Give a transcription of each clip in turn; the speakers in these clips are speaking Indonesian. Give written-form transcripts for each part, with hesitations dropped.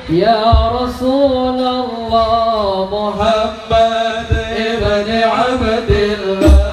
يا رسول الله محمد ابن عبد الله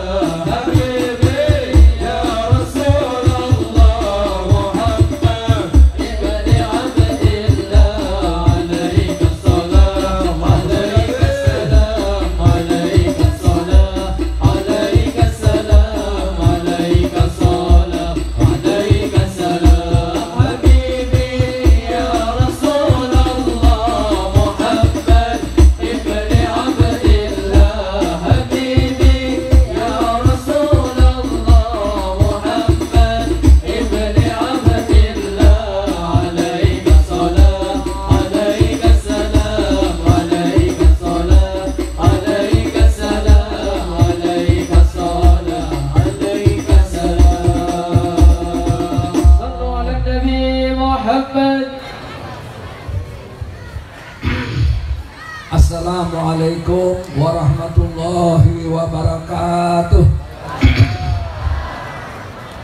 Assalamualaikum warahmatullahi wabarakatuh.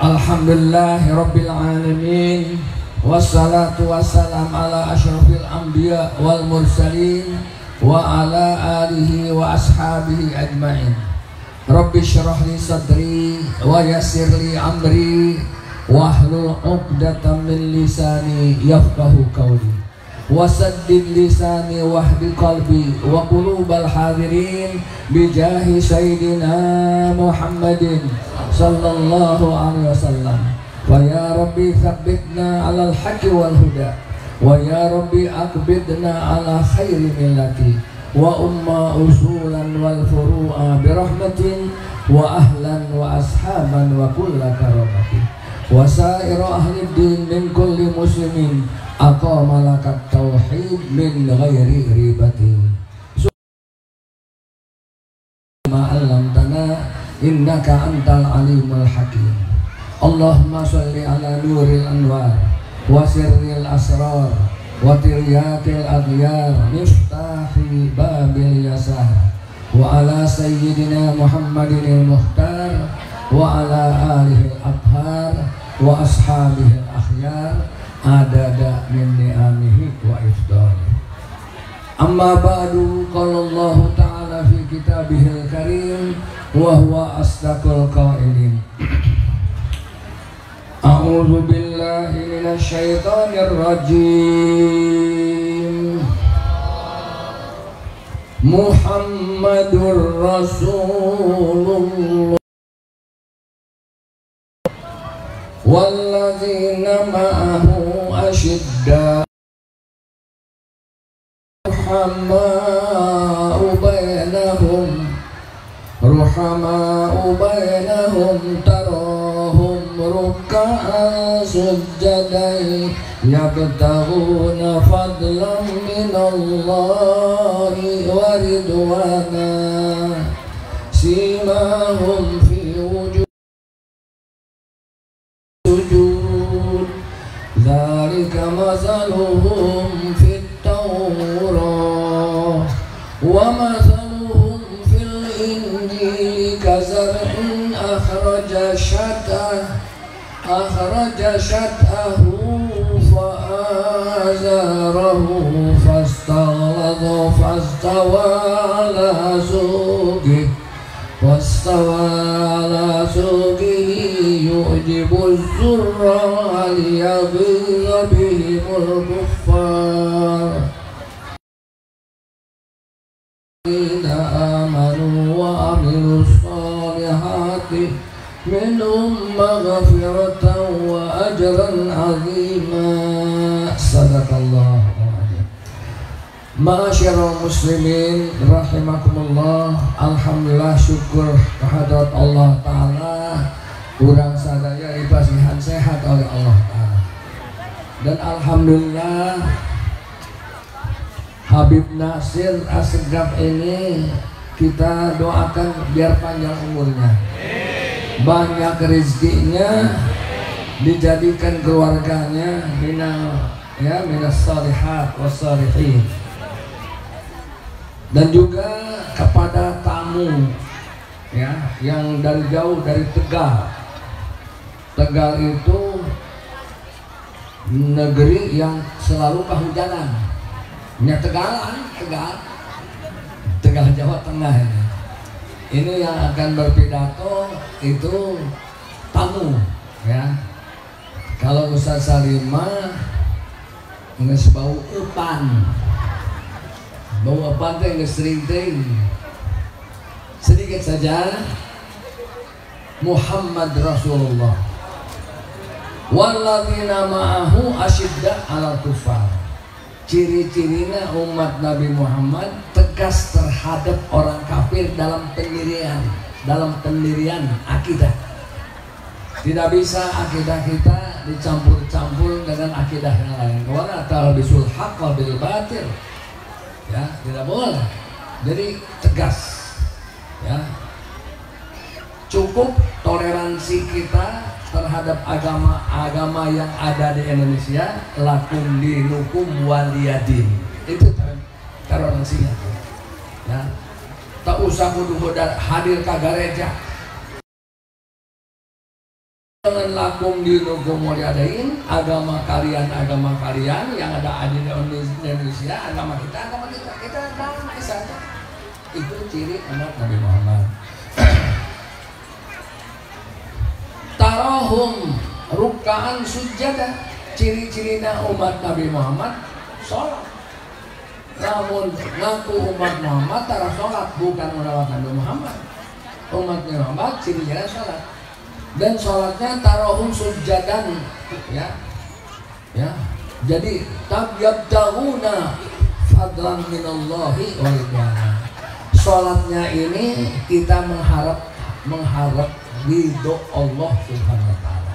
Alhamdulillahi rabbil alamin. Wassalatu wassalam ala asyrafil anbiya wal mursalin wa ala alihi wa ashabihi ajma'in. Rabbi syrah li sadri wa yassir li amri wahlul 'uqdatam min lisani yafqahu qawli. Wasaddid lisani wahdi qalbi wa qulubal hadirin bijahi sayyidina Muhammadin sallallahu alaihi wasallam. Wa ya Rabbi tsabbitna 'alal haqqi wal huda wa ya Rabbi aqbidna 'ala khairi millati wa umma usulan wal furu'a birahmatin wa ahlan wa ashaban wa kulla karamatin wa sa'ira ahli din min kulli muslimin aqama lakat tauhid min ghairi ribatin ma'allamtana innaka antal alimul hakim. Allahumma sholli ala nuril anwar wa sirril asrar wa tiryakil aghyar miftahi babil yasar wa ala sayyidina Muhammadinil muhtar wa ala alihi al-athhar wa ashabihi al-akhyar adada min ni'amihi wa ifdalihi. Amma ba'du, qala Allah ta'ala fi kitabihil karim wa huwa asdaqul qailin. A'udzu billahi minasy syaithanir rajim. Muhammadur Rasulullah walladzina ma'ahu asyidda ruhama'u bainahum tarahum ruk'an sujjadan yabtaghuna fadlan minallahi wa ridwana simahum fi wujuh dzalika masaluhum fit tawrah wa masaluhum fil injili kazar'in akhraja syat'ahu fa'azarahu fastaghladha fastawa ala suqihi yu'jibu az-zurra liyaghiza bihimul kuffar amanu wa amilus solihati minhum maghfiratan wa ajran azima. Sadaqallah. Ma'asyiral muslimin rahimakumullah. Alhamdulillah, syukur kehadirat Allah Ta'ala, urang sadaya dibasihan sehat oleh Allah Ta'ala. Dan alhamdulillah Habib Nasir Assegaf ini kita doakan biar panjang umurnya, banyak rezekinya, dijadikan keluarganya minas shalihat was shalihin. Dan juga kepada tamu ya yang dari jauh dari Tegal. Tegal itu negeri yang selalu kehujanan. Tegal Jawa Tengah ini. Ini yang akan berpidato itu tamu ya. Kalau Ustaz Salimah nges bau epan teh nges rinting. Sedikit saja. Muhammad Rasulullah walladzina ma'ahu asyidda 'alal kufar. Ciri-cirinya umat Nabi Muhammad tegas terhadap orang kafir dalam pendirian akidah. Tidak bisa akidah kita dicampur-campur dengan akidah yang lain. Karena talbisul haqqa bil batil. Ya, tidak boleh. Jadi tegas. Ya. Cukup toleransi kita terhadap agama yang ada di Indonesia, lakum dinukum waliyadin. Itu toleransinya. Ya. Tak usah kudu hadir ke gereja. Dengan lakum dinukum waliyadin, agama kalian yang ada di Indonesia, agama kita damai saja. Itu ciri umat Nabi Muhammad. Tarahum ruk'an sujada, ciri-cirinya umat Nabi Muhammad sholat. Namun ngaku umat Muhammad tara sholat, bukan umat Nabi Muhammad. Umat Nabi Muhammad ciri-cirinya sholat. Dan sholatnya tarahum sujadan, ya. Jadi tabyabtaguna fadlan minallahi wa ridwana. Sholatnya ini kita mengharap ridho Allah Subhanahu wa ta'ala.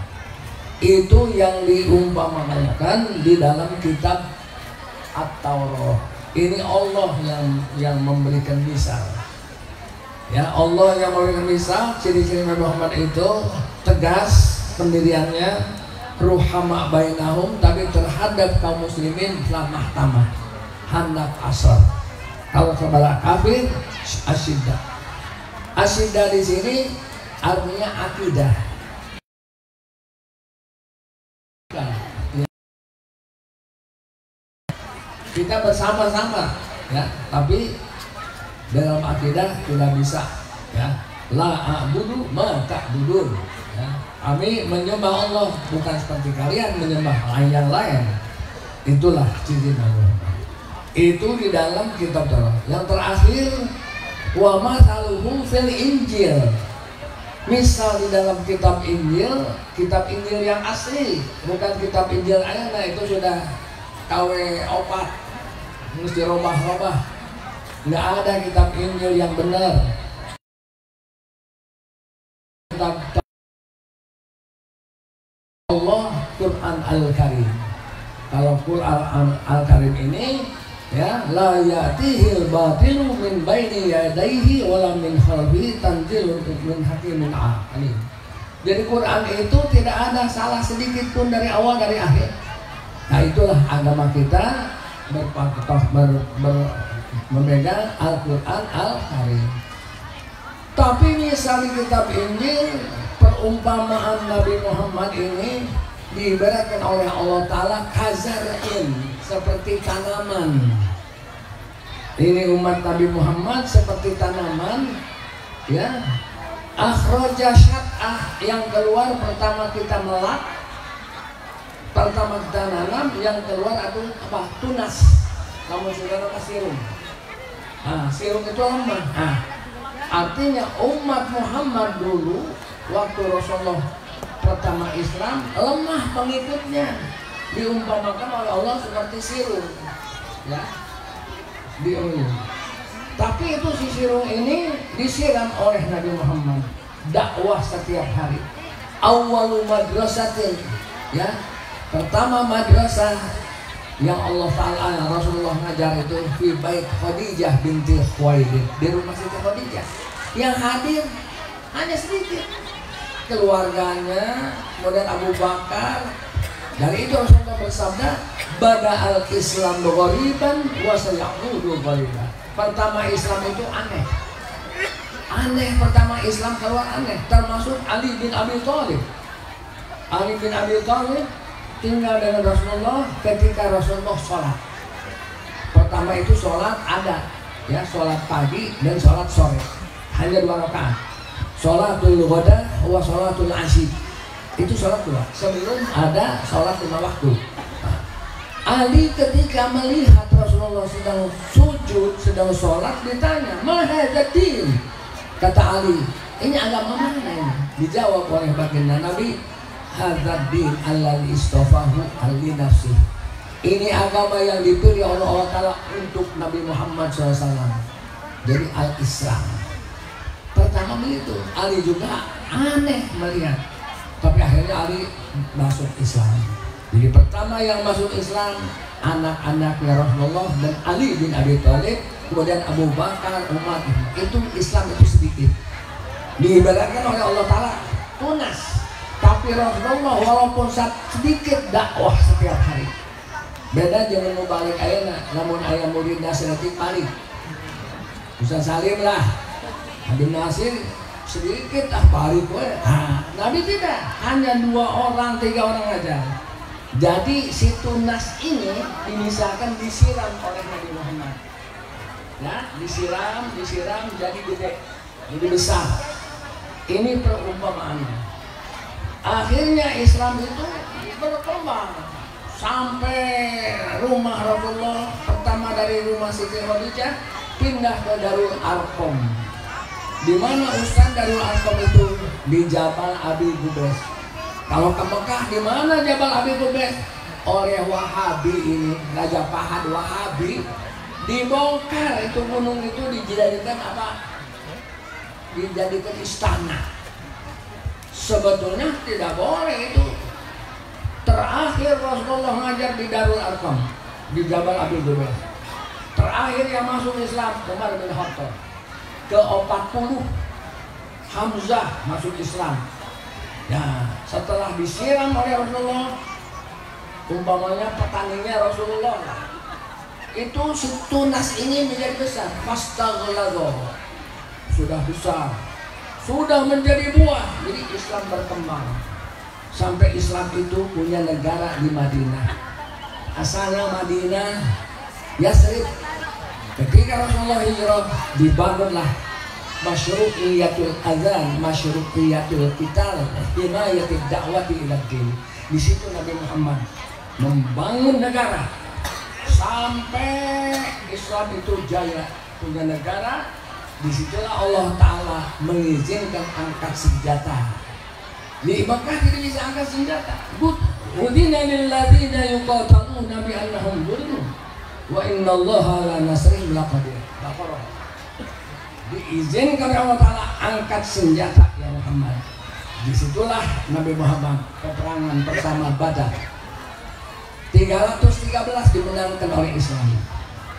Itu yang diumpamakan di dalam kitab At-Taurat. Ini Allah yang memberikan misal. Ya, Allah yang memberikan misal. Ciri-ciri Nabi Muhammad itu tegas pendiriannya, ruhama bainahum, tapi terhadap kaum muslimin lamah tamah, hendak asal. Kalau kepada kafir asyidda. Asyidda di sini artinya akidah. Kita bersama-sama, ya, tapi dalam akidah tidak bisa, ya. La a'budu ma ta'budun. Ya. Kami menyembah Allah bukan seperti kalian menyembah yang lain. Itulah ciri Nabi. Itu di dalam kitab Taurat. Yang terakhir, wa mathaluhu fil Injil. Misal di dalam kitab Injil yang asli, bukan kitab Injil ayana itu sudah KW4, mesti robah-robah. Nggak ada kitab Injil yang benar. Kitab Allah Quran Al-Karim. Kalau Quran Al-Karim ini, ya, la ya'tihil batilu min baini yadayhi wala min khalfihi tanzilun min hakimin alim. Jadi Quran itu tidak ada salah sedikit pun dari awal dari akhir. Nah, itulah agama kita memegang Al-Quran Al-Karim. Tapi misalnya kitab Injil, perumpamaan Nabi Muhammad ini diibaratkan oleh Allah Ta'ala kazar'in, seperti tanaman. Ini umat Nabi Muhammad seperti tanaman, ya. Akhraja syat'ah, yang keluar pertama kita melak, pertama kita nanam, yang keluar itu apa? Tunas. Kamu sudah tahu sirum. Nah, sirum itu lemah. Nah, artinya umat Muhammad dulu waktu Rasulullah pertama Islam lemah pengikutnya, diumpamakan oleh Allah seperti sirum, ya, tapi itu si sirum ini disiram oleh Nabi Muhammad, dakwah setiap hari. Awwalu madrasatin, ya, pertama madrasah yang Allah Ta'ala Rasulullah ngajar itu fi bait Khadijah binti Khuwailid, di rumah Siti Khadijah. Yang hadir hanya sedikit, keluarganya, kemudian Abu Bakar. Dari itu Rasulullah bersabda, bada al-Islam ghoriban wa sayaudu ghoriban. Pertama Islam itu aneh. Pertama Islam keluar aneh, termasuk Ali bin Abi Thalib. Ali bin Abi Thalib tinggal dengan Rasulullah ketika Rasulullah sholat. Pertama pertama itu sholat ada, ya sholat pagi dan sholat sore, hanya 2 rakaat. Sholatul ghadah wa sholatul asyi, itu sholat 2 sebelum ada sholat 5 waktu. Ali ketika melihat Rasulullah sedang sujud, sedang sholat, ditanya, "Mahadzadin?" Kata Ali, "Ini agama mana ini?" Dijawab oleh baginda Nabi, "Hadzadin alladzi istafahu li nafsihi." Ini agama yang dipilih oleh Allah Ta'ala untuk Nabi Muhammad SAW. Jadi al-Islam. Pertama begitu, Ali juga aneh melihat, tapi akhirnya Ali masuk Islam. Jadi pertama yang masuk Islam anak-anaknya Rasulullah dan Ali bin Abi Thalib, kemudian Abu Bakar, Umar. Itu Islam itu sedikit. Diibaratkan oleh Allah Ta'ala tunas, tapi Rasulullah walaupun sedikit dakwah setiap hari. Beda jangan mau balik ayana, namun ayah murid nasirati balik. Ustaz Salim lah, Habib Nasir sedikit balik gue. Nabi tidak, hanya 2 orang, 3 orang aja. Jadi si tunas ini misalkan disiram oleh Nabi Muhammad, ya disiram jadi gede, jadi besar. Ini perumpamaannya. Akhirnya Islam itu berkembang sampai rumah Rasulullah, pertama dari rumah Siti Khadijah pindah ke Darul Arqam. Di mana Ustaz Darul Arqam itu? Di Jabal Abi Qubais. Kalau ke Mekah di mana Jabal Abi Qubais? Oleh Wahabi ini, Raja Fahad Wahabi, dibongkar itu gunung itu, dijadikan apa? Dijadikan istana. Sebetulnya tidak boleh itu. Terakhir Rasulullah ngajar di Darul Arqam, di Jabal Abi Qubais. Terakhir yang masuk Islam Umar bin Khattab. Ke-40 Hamzah masuk Islam. Ya, setelah disiram oleh Rasulullah, umpamanya petaninya Rasulullah, itu tunas ini menjadi besar. Fastaghlado, sudah besar, sudah menjadi buah. Jadi Islam berkembang sampai Islam itu punya negara di Madinah. Asalnya Madinah, Yasrib. Ketika Rasulullah hijrah, dibangunlah masyruqiyatul adzan, masyruqiyatul qital, himayatud da'wati ila din. Di situ Nabi Muhammad membangun negara sampai Islam itu jaya, punya negara. Disitulah Allah Ta'ala mengizinkan angkat senjata. Di Mekah tidak bisa angkat senjata. Udina lilladzina yuqataluna bi annahum zulimu wa innallaha la nasrihim laqadir. Diizinkan Allah Ta'ala angkat senjata ya Muhammad. Disitulah Nabi Muhammad peperangan pertama Badar 313 dimenangkan oleh Islam.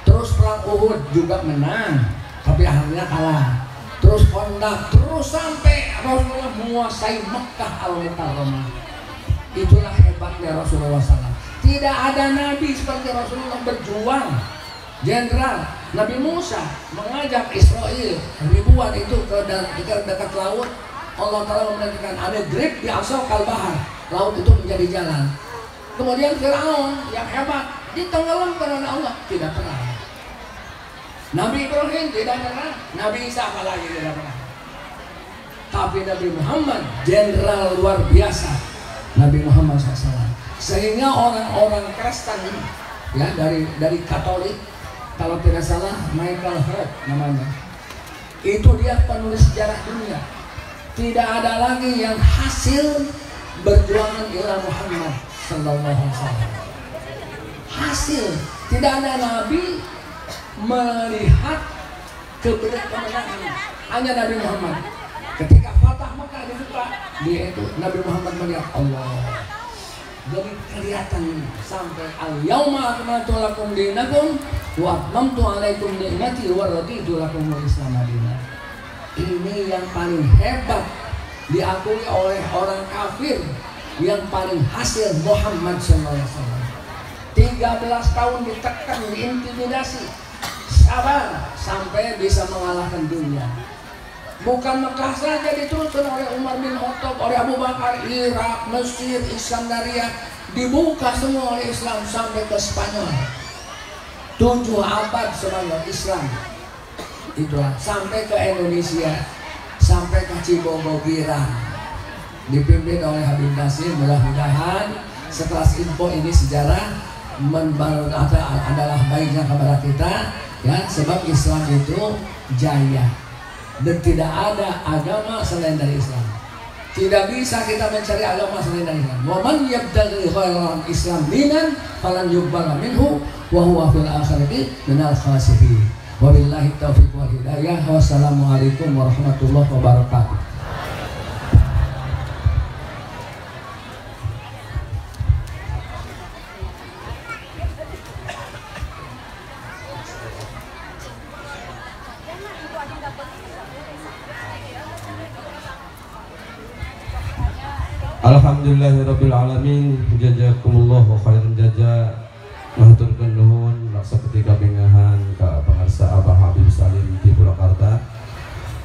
Terus perang Uhud juga menang, tapi akhirnya kalah. Terus Kondak, terus sampai Rasulullah menguasai Mekah Al-Mukarramah. Itulah hebatnya Rasulullah SAW. Tidak ada Nabi seperti Rasulullah berjuang. Jenderal Nabi Musa mengajak Israel ribuan itu ke dekat laut. Allah Ta'ala memerintahkan ada grip di asal bahar, laut itu menjadi jalan. Kemudian Fir'aun yang hebat ditenggelamkan oleh Allah, tidak pernah. Nabi Ibrahim tidak pernah, Nabi Isa apalagi tidak pernah. Tapi Nabi Muhammad jenderal luar biasa, Nabi Muhammad SAW. Sehingga orang-orang Kristen ya dari Katolik, kalau tidak salah Michael Hurt namanya, itu dia penulis sejarah dunia. Tidak ada lagi yang hasil berjuangan ila Muhammad sallallahu alaihi wasallam. Hasil, tidak ada nabi melihat kemenangan, hanya Nabi Muhammad. Ketika Fatah Mekah dibuka, dia itu Nabi Muhammad melihat Allah. Jadi kelihatan sampai al-yauma akmaltu lakum dinakum wa atmamtu alaikum ni'mati wa raditu lakum al-Islam madinah. Ini yang paling hebat diakui oleh orang kafir, yang paling hasil Muhammad SAW. 13 tahun ditekan, diintimidasi, sabar sampai bisa mengalahkan dunia. Bukan Mekah saja diteruskan oleh Umar bin Khattab, oleh Abu Bakar, Irak, Mesir, Iskandaria, dibuka semua oleh Islam sampai ke Spanyol. 7 abad sebagai Islam itulah sampai ke Indonesia, sampai ke Cibongo Girang dipimpin oleh Habib Nasir. Mudah-mudahan sekelas info ini sejarah adalah baiknya kepada kita ya, sebab Islam itu jaya dan tidak ada agama selain dari Islam. Tidak bisa kita mencari agama selain dari Islam. Wa man yabtaghi khairal Islam dinan falan yuqbal minhu wa huwa fil akhirati minal khasirin. Wabillahi taufiq wal hidayah. Wassalamualaikum warahmatullahi wabarakatuh. Alhamdulillahirabbil alamin, jazakumullahu khairan jaza. Maturkeun nuhun laksa ketika bengahan ka pangarsa Abah Habib Salim di Purwakarta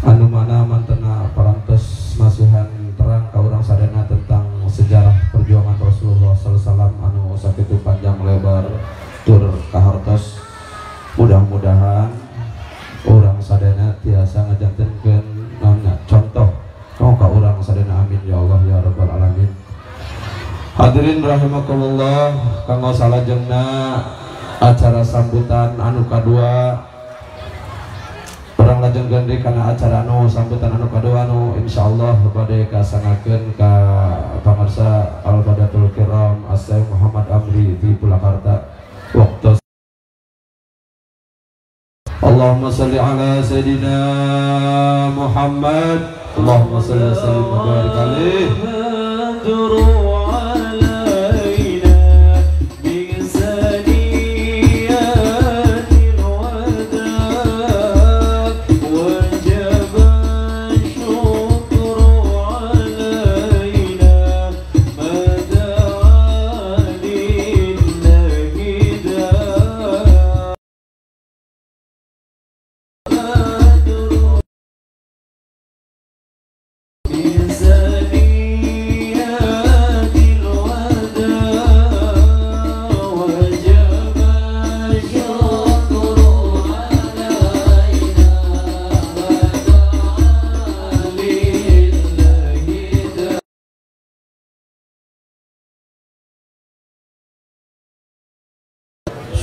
anu mana mantena parantos masuhan terang ka urang sadana tentang sejarah perjuangan Rasulullah sallallahu alaihi wasallam anu sakitu panjang lebar tur kahartos. Mudah-mudahan urang sadana tiasa ngajantenkeun contoh ka urang sadana, amin ya Allah ya rabbal alamin. Hadirin rahimakumullah, kanggo salajengna acara sambutan anu kadua urang lajeng gandhi kana acara anu sambutan anu kadua anu insyaallah bade kasangakeun ka pamarsa Al-Badatul Kiram Asy-Syaikh Muhammad Amri di Purwakarta. Waktu Allahumma shalli ala sayidina Muhammad, Allahumma shalli wa sallim wa barik alaihi.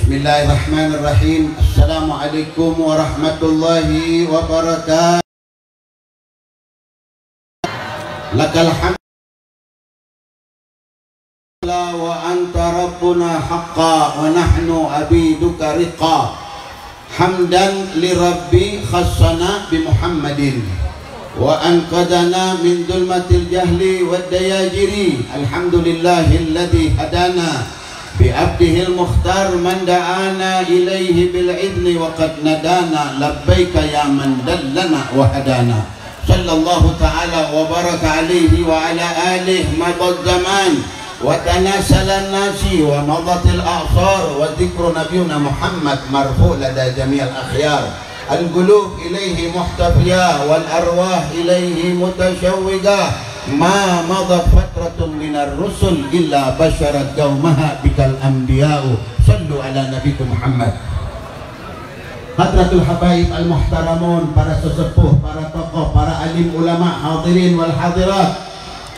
Bismillahirrahmanirrahim. Assalamualaikum warahmatullahi wabarakatuh. Lakal hamd wa anta rabbuna haqqa wa nahnu abiduka riqa. Hamdan li rabbi khassana bi Muhammadin wa anqadana min dhulmatil jahli wad dayajiri. Alhamdulillahilladzi hadana بعبده المختار من دعانا إليه بالعذن وقد ندانا لبيك يا من دلنا وهدانا. صلى الله تعالى وبارك عليه وعلى آله. مضى الزمان وتناسل الناس ومضت الأعصار وذكر نبينا محمد مرفوع لدى جميع الأخيار. القلوب إليه محتفية والأرواح إليه متشوقة. ما مضت فترة من الرسل إلا بشرت قومها بك الأنبياء. صلوا على نبيكم محمد. Hadratul Habaib al-Muhtaramun, para sesepuh, para tokoh, para alim ulama, hadirin wal hadirat,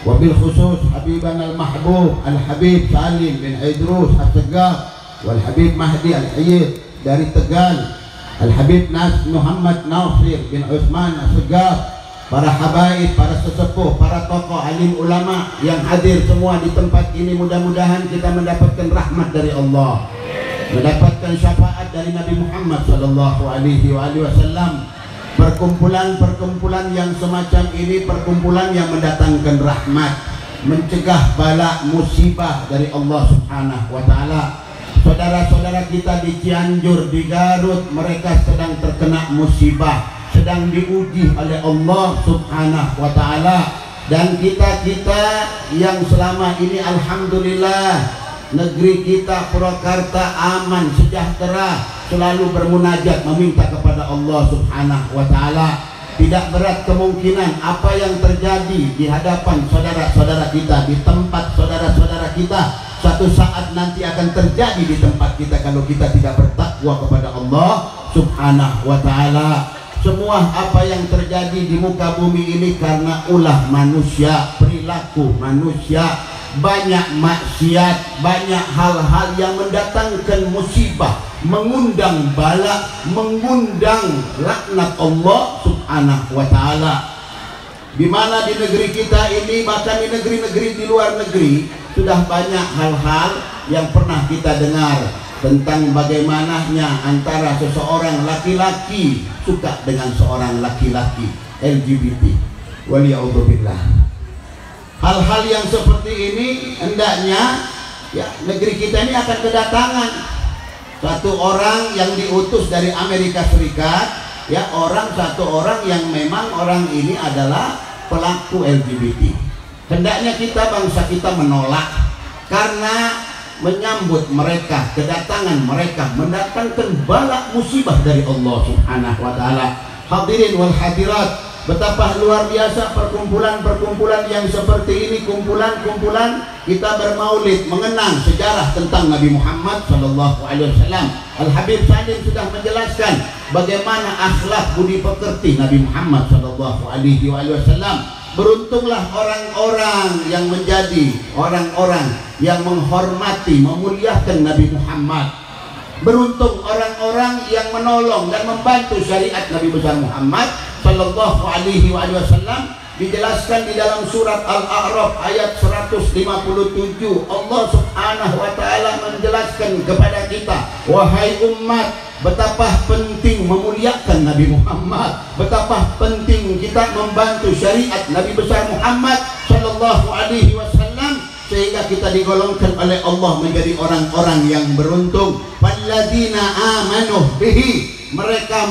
wabil khusus Habiban al-Mahbub Al-Habib Salim bin Idrus As-Segaf, wal Habib Mahdi Al-Hayyid dari Tegal, Al-Habib Muhammad Nasir bin Utsman As-Segaf, para habaib, para sesepuh, para tokoh, alim ulama yang hadir semua di tempat ini. Mudah-mudahan kita mendapatkan rahmat dari Allah, mendapatkan syafaat dari Nabi Muhammad sallallahu alaihi wasallam. Perkumpulan-perkumpulan yang semacam ini perkumpulan yang mendatangkan rahmat, mencegah bala musibah dari Allah Subhanahu wa taala. Saudara-saudara kita di Cianjur, di Garut, mereka sedang terkena musibah, sedang diuji oleh Allah Subhanahu wa taala. Dan kita yang selama ini alhamdulillah negeri kita Purwakarta aman, sejahtera, selalu bermunajat meminta kepada Allah Subhanahu wa taala. Tidak berat kemungkinan apa yang terjadi di hadapan saudara-saudara kita, di tempat saudara-saudara kita, satu saat nanti akan terjadi di tempat kita kalau kita tidak bertakwa bertakwa kepada Allah Subhanahu wa ta'ala. Semua apa yang terjadi di muka bumi ini karena ulah manusia, perilaku manusia, banyak maksiat, banyak hal-hal yang mendatangkan musibah, mengundang bala, mengundang laknat Allah Subhanahu wa ta'ala. Di mana di negeri kita ini, bahkan di negeri-negeri di luar negeri, sudah banyak hal-hal yang pernah kita dengar tentang bagaimananya antara seseorang laki-laki suka dengan seorang laki-laki, LGBT. Waliyahudzubillah. Hal-hal yang seperti ini hendaknya ya negeri kita ini akan kedatangan satu orang yang diutus dari Amerika Serikat, ya satu orang yang memang orang ini adalah pelaku LGBT. Hendaknya kita, bangsa kita menolak, karena menyambut mereka, kedatangan mereka mendatangkan bala musibah dari Allah Subhanahu wa ta'ala. Hadirin wal hadirat, betapa luar biasa perkumpulan-perkumpulan yang seperti ini, kumpulan-kumpulan kita bermaulid mengenang sejarah tentang Nabi Muhammad sallallahu alaihi wasallam. Al Habib Salim sudah menjelaskan bagaimana akhlak budi pekerti Nabi Muhammad sallallahu alaihi wasallam. Beruntunglah orang-orang yang menjadi orang-orang yang menghormati, memuliakan Nabi Muhammad. Beruntung orang-orang yang menolong dan membantu syariat Nabi besar Muhammad sallallahu alaihi wasallam. Dijelaskan di dalam surat Al-A'raf ayat 157, Allah Subhanahu wa ta'ala menjelaskan kepada kita, wahai umat, betapa penting memuliakan Nabi Muhammad, betapa penting kita membantu syariat Nabi besar Muhammad sallallahu alaihi wasallam, sehingga kita digolongkan oleh Allah menjadi orang-orang yang beruntung. Walladzina amanu bihi, mereka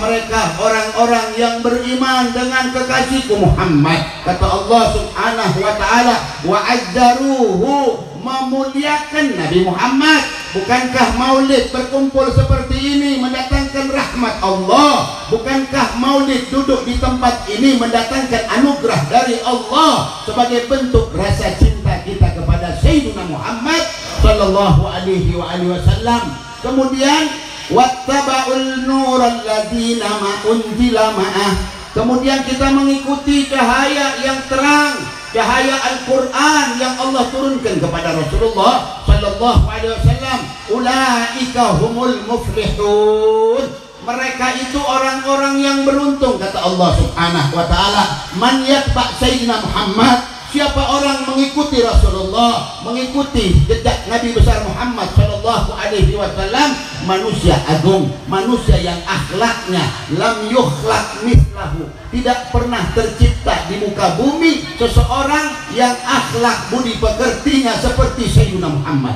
orang-orang yang beriman dengan kekasihku Muhammad. Kata Allah Subhanahu wa ta'ala, wa azzaruhu, memuliakan Nabi Muhammad. Bukankah maulid berkumpul seperti ini mendatangkan rahmat Allah? Bukankah maulid duduk di tempat ini mendatangkan anugerah dari Allah sebagai bentuk rasa cinta kita kepada Sayyidina Muhammad sallallahu alaihi wasallam? Kemudian wattaba'ul nural ladzina unzila ma'ah, kemudian kita mengikuti cahaya yang terang, cahaya Al-Quran yang Allah turunkan kepada Rasulullah sallallahu alaihi wasallam. Ulaika humul muflihun, mereka itu orang-orang yang beruntung, kata Allah Subhanahu wa ta'ala. Man yatba' Sayyidina Muhammad, siapa orang mengikuti Rasulullah, mengikuti jejak Nabi besar Muhammad sallallahu alaihi wasallam, manusia agung, manusia yang akhlaknya lam yukhlaq mislahu, tidak pernah tercipta di muka bumi seseorang yang akhlak budi pekertinya seperti Sayyidina Muhammad.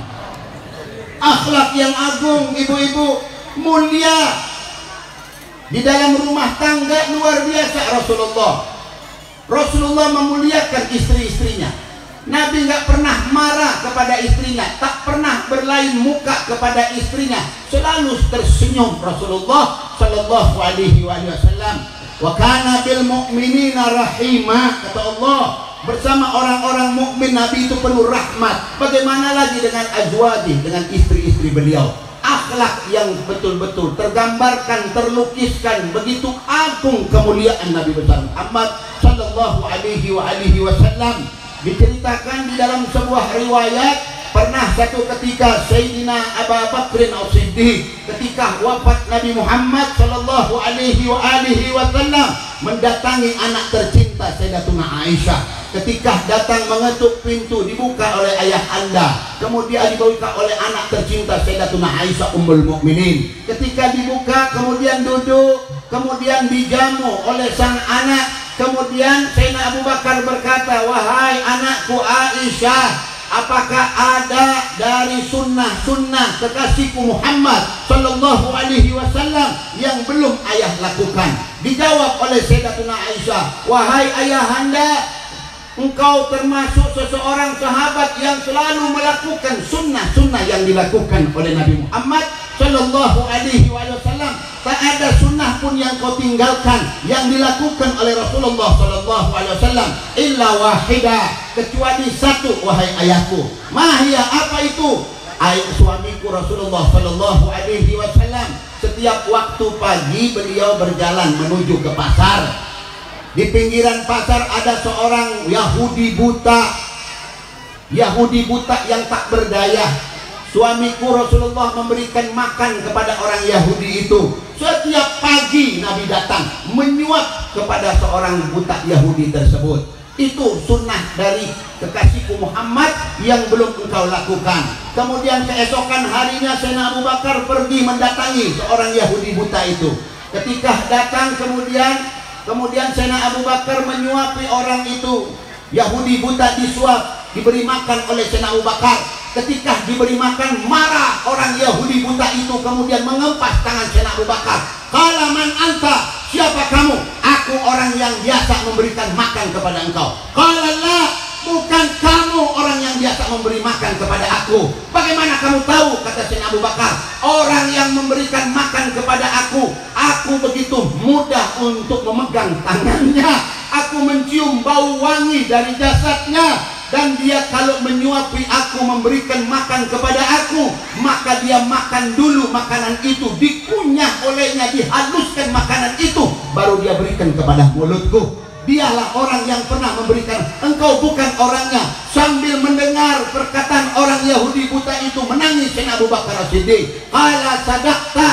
Akhlak yang agung, ibu-ibu, mulia. Di dalam rumah tangga luar biasa Rasulullah memuliakan istri-istrinya. Nabi nggak pernah marah kepada istrinya, tak pernah berlain muka kepada istrinya, selalu tersenyum Rasulullah sallallahu alaihi wasallam. Wa kana bil mu'minina rahima, kata Allah, bersama orang-orang mukmin Nabi itu penuh rahmat. Bagaimana lagi dengan azwaji, dengan istri-istri beliau? Akhlak yang betul-betul tergambarkan, terlukiskan, begitu agung kemuliaan Nabi besar Muhammad sallallahu alaihi wasallam. Diceritakan di dalam sebuah riwayat, pernah satu ketika Sayyidina Abu Bakr As-Siddiq ketika wafat Nabi Muhammad sallallahu alaihi wasallam mendatangi anak tercinta Sayyidatuna Aisyah. Ketika datang mengetuk pintu, dibuka oleh ayah anda, kemudian dibuka oleh anak tercinta Sayyidatuna Aisyah Ummul Mukminin. Ketika dibuka, kemudian duduk, kemudian dijamu oleh sang anak. Kemudian Sayyidina Abu Bakar berkata, wahai anakku Aisyah, apakah ada dari sunnah-sunnah kekasihku Muhammad sallallahu alaihi wasallam yang belum ayah lakukan? Dijawab oleh Sayyidatuna Aisyah, wahai ayahanda, engkau termasuk seseorang sahabat yang selalu melakukan sunnah-sunnah yang dilakukan oleh Nabi Muhammad sallallahu alaihi wasallam. Tak ada sunnah pun yang kau tinggalkan yang dilakukan oleh Rasulullah sallallahu alaihi wasallam illa wahida, kecuali satu, wahai ayahku. Mahia, apa itu? Ayah suamiku Rasulullah sallallahu alaihi wasallam setiap waktu pagi beliau berjalan menuju ke pasar. Di pinggiran pasar ada seorang Yahudi buta yang tak berdaya. Suamiku Rasulullah memberikan makan kepada orang Yahudi itu. Setiap pagi Nabi datang menyuap kepada seorang buta Yahudi tersebut. Itu sunnah dari kekasihku Muhammad yang belum engkau lakukan. Kemudian keesokan harinya Sayyidina Abu Bakar pergi mendatangi seorang Yahudi buta itu. Ketika datang kemudian Sayyidina Abu Bakar menyuapi orang itu. Yahudi buta disuap, diberi makan oleh Sayyidina Abu Bakar. Ketika diberi makan, marah orang Yahudi buta itu, kemudian mengempas tangan Sayyidina Abu Bakar. Qala man anta? Siapa kamu? Aku orang yang biasa memberikan makan kepada engkau. Qala la, bukan kamu orang yang biasa memberi makan kepada aku. Bagaimana kamu tahu? Kata Sayyidina Abu Bakar, orang yang memberikan makan kepada aku begitu mudah untuk memegang tangannya. Aku mencium bau wangi dari jasadnya. Dan dia kalau menyuapi aku, memberikan makan kepada aku, maka dia makan dulu makanan itu, dikunyah olehnya, dihaluskan makanan itu, baru dia berikan kepada mulutku. Dialah orang yang pernah memberikan, engkau bukan orangnya. Sambil mendengar perkataan orang Yahudi buta itu, menangis Sayyidina Abu Bakar As-Siddiq. Qala sadaqta,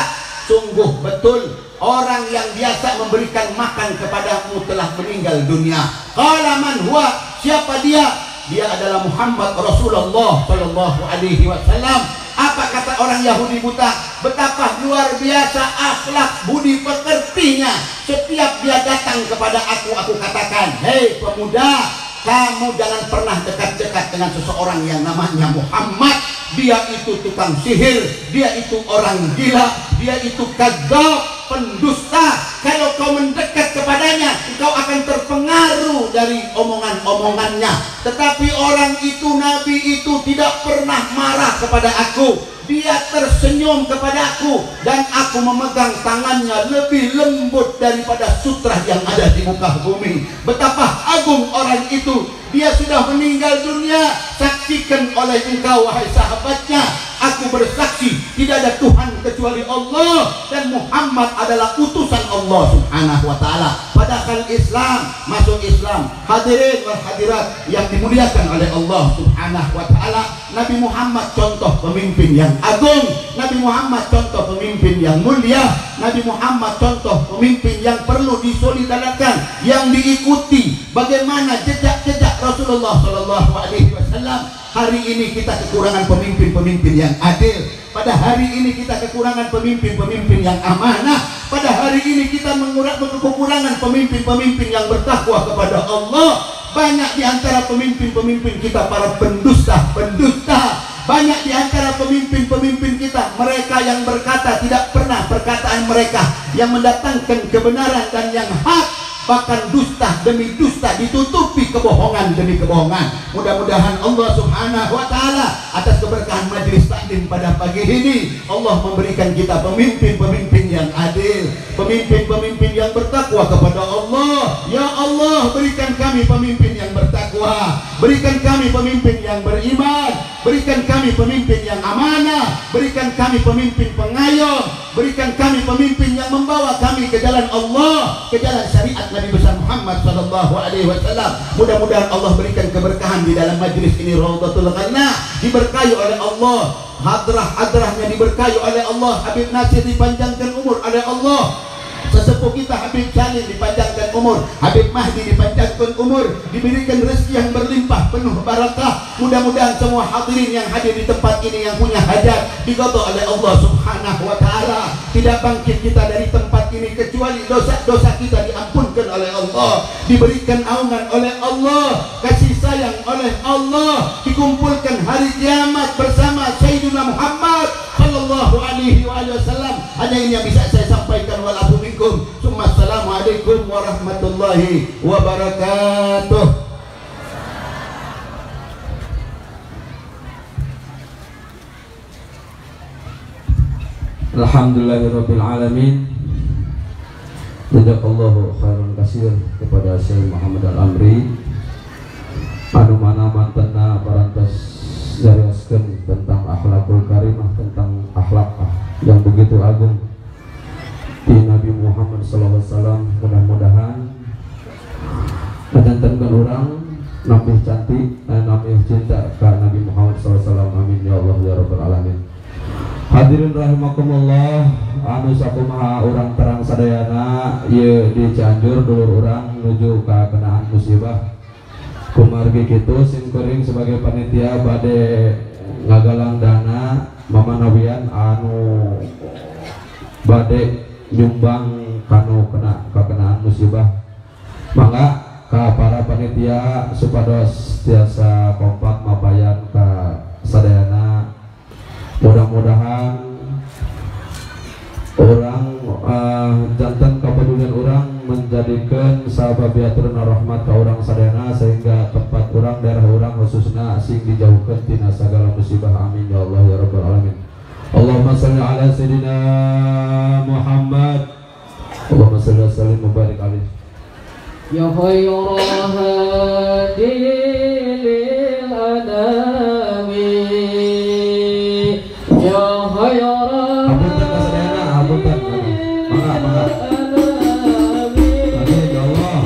sungguh betul orang yang biasa memberikan makan kepadamu telah meninggal dunia. Qala man huwa, siapa dia? Dia adalah Muhammad Rasulullah Shallallahu Alaihi Wasallam. Apa kata orang Yahudi buta? Betapa luar biasa akhlak budi pekertinya. Setiap dia datang kepada aku katakan, hei pemuda, kamu jangan pernah dekat-dekat dengan seseorang yang namanya Muhammad. Dia itu tukang sihir, dia itu orang gila, dia itu kadzab, pendusta. Kalau kau mendekat kepadanya, engkau akan terpengaruh dari omongan-omongannya. Tetapi orang itu, Nabi itu tidak pernah marah kepada aku. Dia tersenyum kepada aku, dan aku memegang tangannya lebih lembut daripada sutra yang ada di muka bumi. Betapa agung orang itu. Dia sudah meninggal dunia. Saksikan oleh engkau wahai sahabatnya. Aku bersaksi tidak ada Tuhan kecuali Allah, dan Muhammad adalah utusan Allah Subhanahu wa ta'ala. Padahal Islam, masuk Islam, hadirin wal hadirat yang dimuliakan oleh Allah Subhanahu wa ta'ala. Nabi Muhammad contoh pemimpin yang agung, Nabi Muhammad contoh pemimpin yang mulia, Nabi Muhammad contoh pemimpin yang perlu disolidarkan, yang diikuti. Bagaimana jejak-jejak Rasulullah Shallallahu Alaihi Wasallam. Hari ini kita kekurangan pemimpin-pemimpin yang adil. Pada hari ini kita kekurangan pemimpin-pemimpin yang amanah. Pada hari ini kita kekurangan pemimpin-pemimpin yang bertakwa kepada Allah. Banyak di antara pemimpin-pemimpin kita para pendusta. Banyak di antara pemimpin-pemimpin kita mereka yang berkata tidak pernah perkataan mereka yang mendatangkan kebenaran dan yang hak. Bahkan dusta demi dusta, ditutupi kebohongan demi kebohongan. Mudah-mudahan Allah Subhanahu wa ta'ala atas keberkahan majelis taklim pada pagi ini, Allah memberikan kita pemimpin-pemimpin yang adil, pemimpin-pemimpin yang bertakwa kepada Allah. Ya Allah, berikan kami pemimpin yang bertakwa, berikan kami pemimpin yang beriman, berikan kami pemimpin yang amanah, berikan kami pemimpin pengayom, berikan kami pemimpin yang membawa kami ke jalan Allah, ke jalan syariat Nabi besar Muhammad Sallallahu Alaihi Wasallam. Mudah-mudahan Allah berikan keberkahan di dalam majlis ini. Raudhatul Ghannah diberkahi oleh Allah, hadrah-hadrahnya diberkahi oleh Allah, Habib Nasir dipanjangkan umur oleh Allah, sesepuh kita Habib Jalil dipanjangkan umur, Habib Mahdi dipanjangkan umur, diberikan rezeki yang berlimpah penuh barakah. Mudah-mudahan semua hadirin yang hadir di tempat ini yang punya hajat diqadha oleh Allah Subhanahu wa ta'ala. Tidak bangkit kita dari tempat ini kecuali dosa-dosa kita diampunkan oleh Allah, diberikan aungan oleh Allah, kasih sayang oleh Allah, dikumpulkan hari kiamat bersama Sayyidina Muhammad Sallallahu Alaihi Wasallam. Hanya ini yang bisa saya sampaikan. Walafu minkum. Assalamualaikum warahmatullahi wabarakatuh. Alhamdulillahirabbil alamin. Jazakallahu khairan katsir kepada Syekh Muhammad Al-Amri anu mana mantena parantos jarioskeun tentang akhlakul karimah, tentang akhlak yang begitu agung Nabi Muhammad sallallahu alaihi wasallam. Mudah-mudahan ngajantenkeun urang nambah cantik nambah cinta ka Nabi Muhammad sallallahu alaihi wasallam. Amin ya Allah ya rabbal alamin. Hadirin rahimakumullah, anu sakumaha urang terang sadayana ieu di Cianjur dulur urang nuju ka kenaan musibah. Kumargi kitu simkuring sebagai panitia bade ngagalang dana mamanawian anu bade nyumbang kanu kena kakenaan musibah. Mangga ka para panitia supados tiasa kompak mapayan ka sadayana. Mudah-mudahan orang jantan kepedulian orang menjadikan sababiaturna rahmat ka orang sadayana sehingga tempat orang daerah orang khususna sing dijauhkan tina sagala musibah. Amin ya Allah ya rabbal alamin. Allahumma shalli ala sayyidina Muhammad. Allahumma shalli wa sallim wa barik alaihi. Ya khairul hadi lil anami ya khairal Apunten ka sadayana, apunten. Mangga. Amin ya Allah.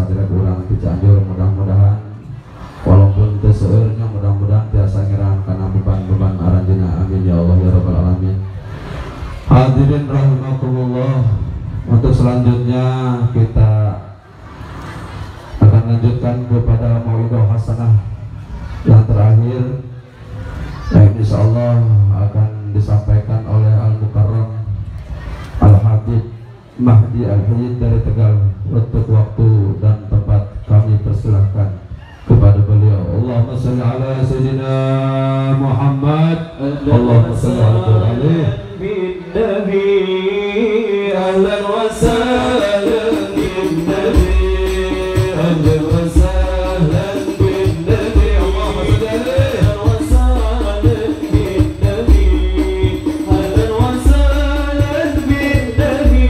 saderek urang di Cianjur, mudah-mudahan walaupun teu seueurnya mudah-mudahan tiasa ngiraan kana beban-beban aranjeunna. Amin ya Allah ya rabbal alamin. Hadirin rahimakumullah, untuk selanjutnya kita akan lanjutkan kepada mauidhah hasanah yang terakhir yang insyaallah akan disampaikan oleh Al-Mukarram Al-Habib Mahdi Al-Hayyid dari Tegal. Untuk waktu dan tempat kami persilahkan kepada beliau. Allahumma salli ala sayyidina Muhammad. Allahumma salli ala bin Nabi. Ahlan wa sahlan bin Nabi. Ahlan wa sahlan bin Nabi. Allahumma salli wa sahlan bin Nabi. Ahlan wa sahlan bin Nabi.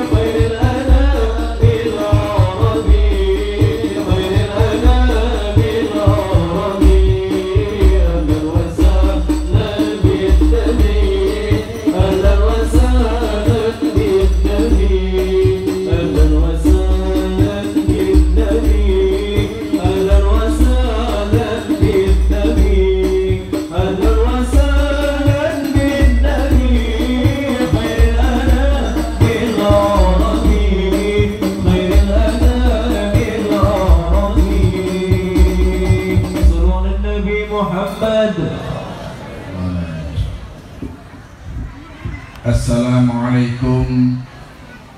Khairil anam bil arabi. Khairil anam bil arabi. Ahlan wa sahlan bin Nabi. Ahlan wa sahlan bin Nabi. Ahlan wa sahlan bin Nabi. Ahlan wa sahlan bin Nabi. Ahlan wa sahlan bin Nabi. Khairil anam bil arabi. Khairil anam bil arabi. Sallu ala Nabi Muhammad. Assalamualaikum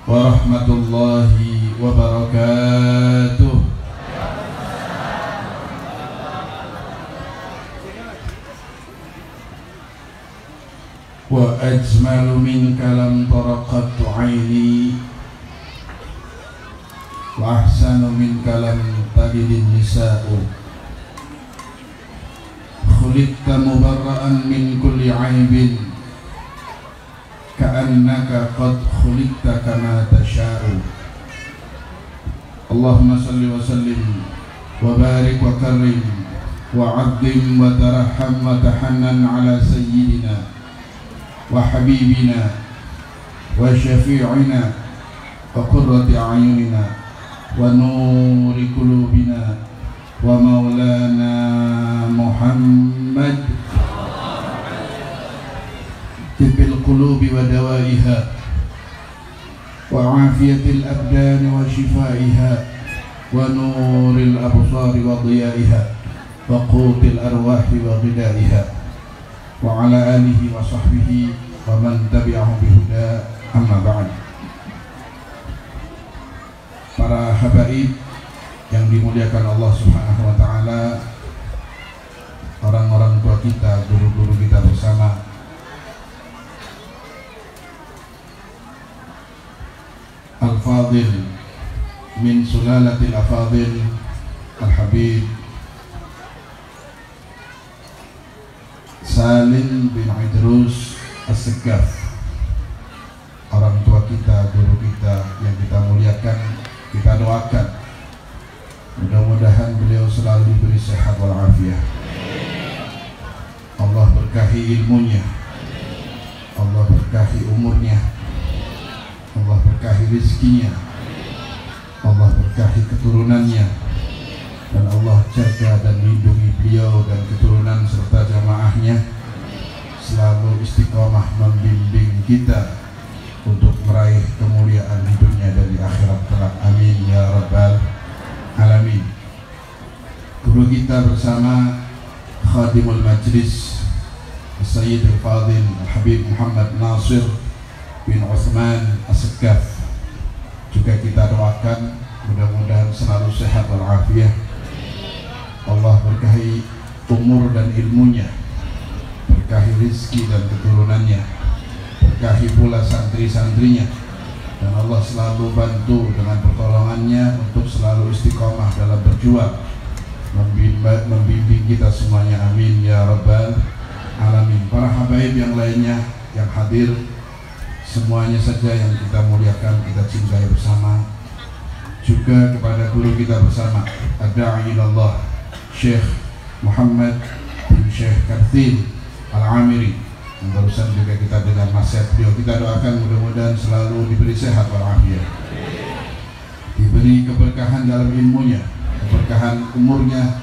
warahmatullahi wabarakatuh. Wa ajmalu minka lam taraqat aini, wa ahsanu minka lam talidin nisa'u. Khuliqta mubarra'an min kulli aibin, ka'annaka qad khuliqta kama tasha'u. Allahumma salli wa sallim wa barik wa karim wa 'azzim wa tarahham wa tahannan ala sayyidina wa habibina wa syafi'ina wa qurrati a'yunina wa nuri qulubina wa maulana Muhammad. Tibbil qulubi wa dawaiha wa afiyatil abdani wa shifaiha wa nuril absari wa diyaiha wa qutil arwahi wa ghidaiha wa ala alihi wa sahbihi wa man tabi'ahum bihuda, amma ba'd. Para habaib yang dimuliakan Allah Subhanahu wa ta'ala, orang-orang tua kita, guru-guru kita bersama, Al-Fadil min sulalatil afadil Al-Habib Salim bin Idrus As-Segaf, orang tua kita, guru kita yang kita muliakan, kita doakan mudah-mudahan beliau selalu diberi sehat walafiat. Allah berkahi ilmunya, Allah berkahi umurnya, Allah berkahi rizkinya, Allah berkahi keturunannya, dan Allah jaga dan lindungi beliau dan keturunan serta jamaahnya, selalu istiqomah membimbing kita untuk meraih kemuliaan di dunia dan di akhirat kelak. Amin ya rabbal alamin. Guru kita bersama Khadimul Majlis Sayyid Al-Fadil Al-Habib Muhammad Nasir bin Uthman As-Segaf juga kita doakan mudah-mudahan selalu sehat walafiat. Allah berkahi umur dan ilmunya, berkahi rizki dan keturunannya, berkahi pula santri-santrinya, dan Allah selalu bantu dengan pertolongannya untuk selalu istiqomah dalam berjuang membimbing kita semuanya. Amin ya rabbal alamin. Para habaib yang lainnya yang hadir, semuanya saja yang kita muliakan, kita cintai bersama. Juga kepada guru kita bersama, ad-da'i ilallah Syekh Muhammad bin Syekh Kartin Al-Amiri, yang barusan juga kita dengar nasihat beliau. Kita doakan mudah-mudahan selalu diberi sehat walafiat, diberi diberi keberkahan dalam ilmunya, keberkahan umurnya,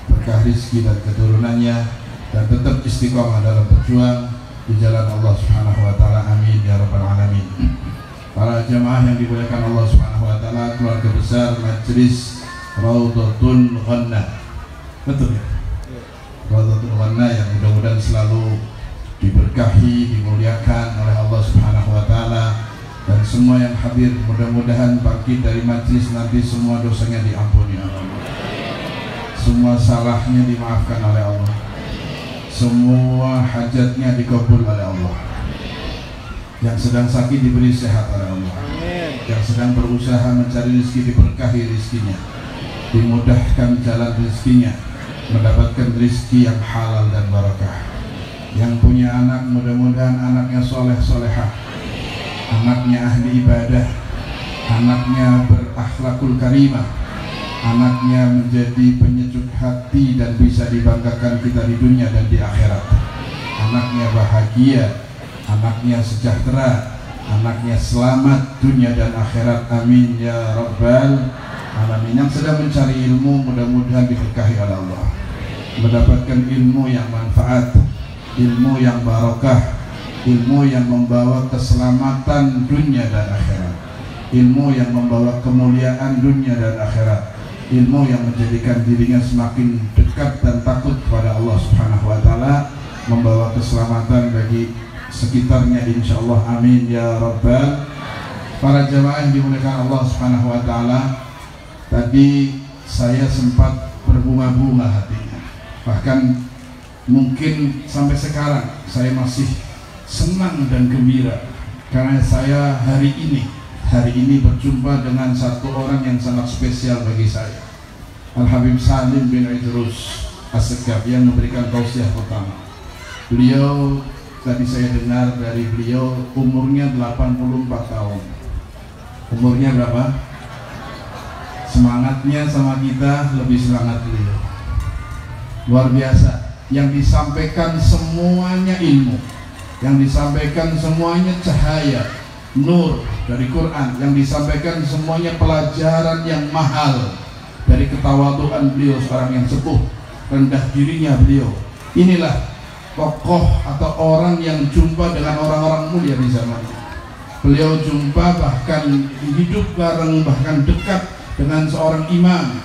berkah rizki dan keturunannya, dan tetap istiqomah dalam berjuang di jalan Allah Subhanahu wa taala. Amin ya rabbal alamin. Para jamaah yang dimuliakan Allah Subhanahu wa taala, keluarga besar Majelis Raudhatul Ghanna. Betul ya? Raudhatul Ghanna yang mudah-mudahan selalu diberkahi, dimuliakan oleh Allah Subhanahu wa taala, dan semua yang hadir mudah-mudahan bangkit dari majelis nanti semua dosanya diampuni oleh Allah. Semua salahnya dimaafkan oleh Allah. Semua hajatnya dikabul oleh Allah. Yang sedang sakit diberi sehat oleh Allah. Yang sedang berusaha mencari rezeki diberkahi rezekinya, dimudahkan jalan rezekinya, mendapatkan rezeki yang halal dan barakah. Yang punya anak mudah-mudahan anaknya soleh solehah, anaknya ahli ibadah, anaknya berakhlakul karimah, anaknya menjadi penyejuk hati dan bisa dibanggakan kita di dunia dan di akhirat. Anaknya bahagia, anaknya sejahtera, anaknya selamat dunia dan akhirat. Amin ya rabbal alamin. Yang sedang mencari ilmu mudah-mudahan diberkahi oleh Allah, mendapatkan ilmu yang manfaat, ilmu yang barokah, ilmu yang membawa keselamatan dunia dan akhirat, ilmu yang membawa kemuliaan dunia dan akhirat, ilmu yang menjadikan dirinya semakin dekat dan takut kepada Allah Subhanahu wa taala, membawa keselamatan bagi sekitarnya insyaallah. Amin ya rabbal. Para jamaah yang dimuliakan Allah Subhanahu wa taala, tadi saya sempat berbunga-bunga hatinya, bahkan mungkin sampai sekarang saya masih senang dan gembira karena saya hari ini berjumpa dengan satu orang yang sangat spesial bagi saya, Al-Habib Salim bin Idrus As-Segaf, yang memberikan tausiah pertama. Beliau, tadi saya dengar dari beliau, umurnya 84 tahun. Umurnya berapa? Semangatnya sama kita lebih semangat beliau. Luar biasa. Yang disampaikan semuanya ilmu, yang disampaikan semuanya cahaya, nur dari Quran, yang disampaikan semuanya pelajaran yang mahal dari ketawaduan beliau, seorang yang sepuh, rendah dirinya beliau. Inilah tokoh atau orang yang jumpa dengan orang-orang mulia di zamannya. Beliau jumpa, bahkan hidup bareng, bahkan dekat dengan seorang imam,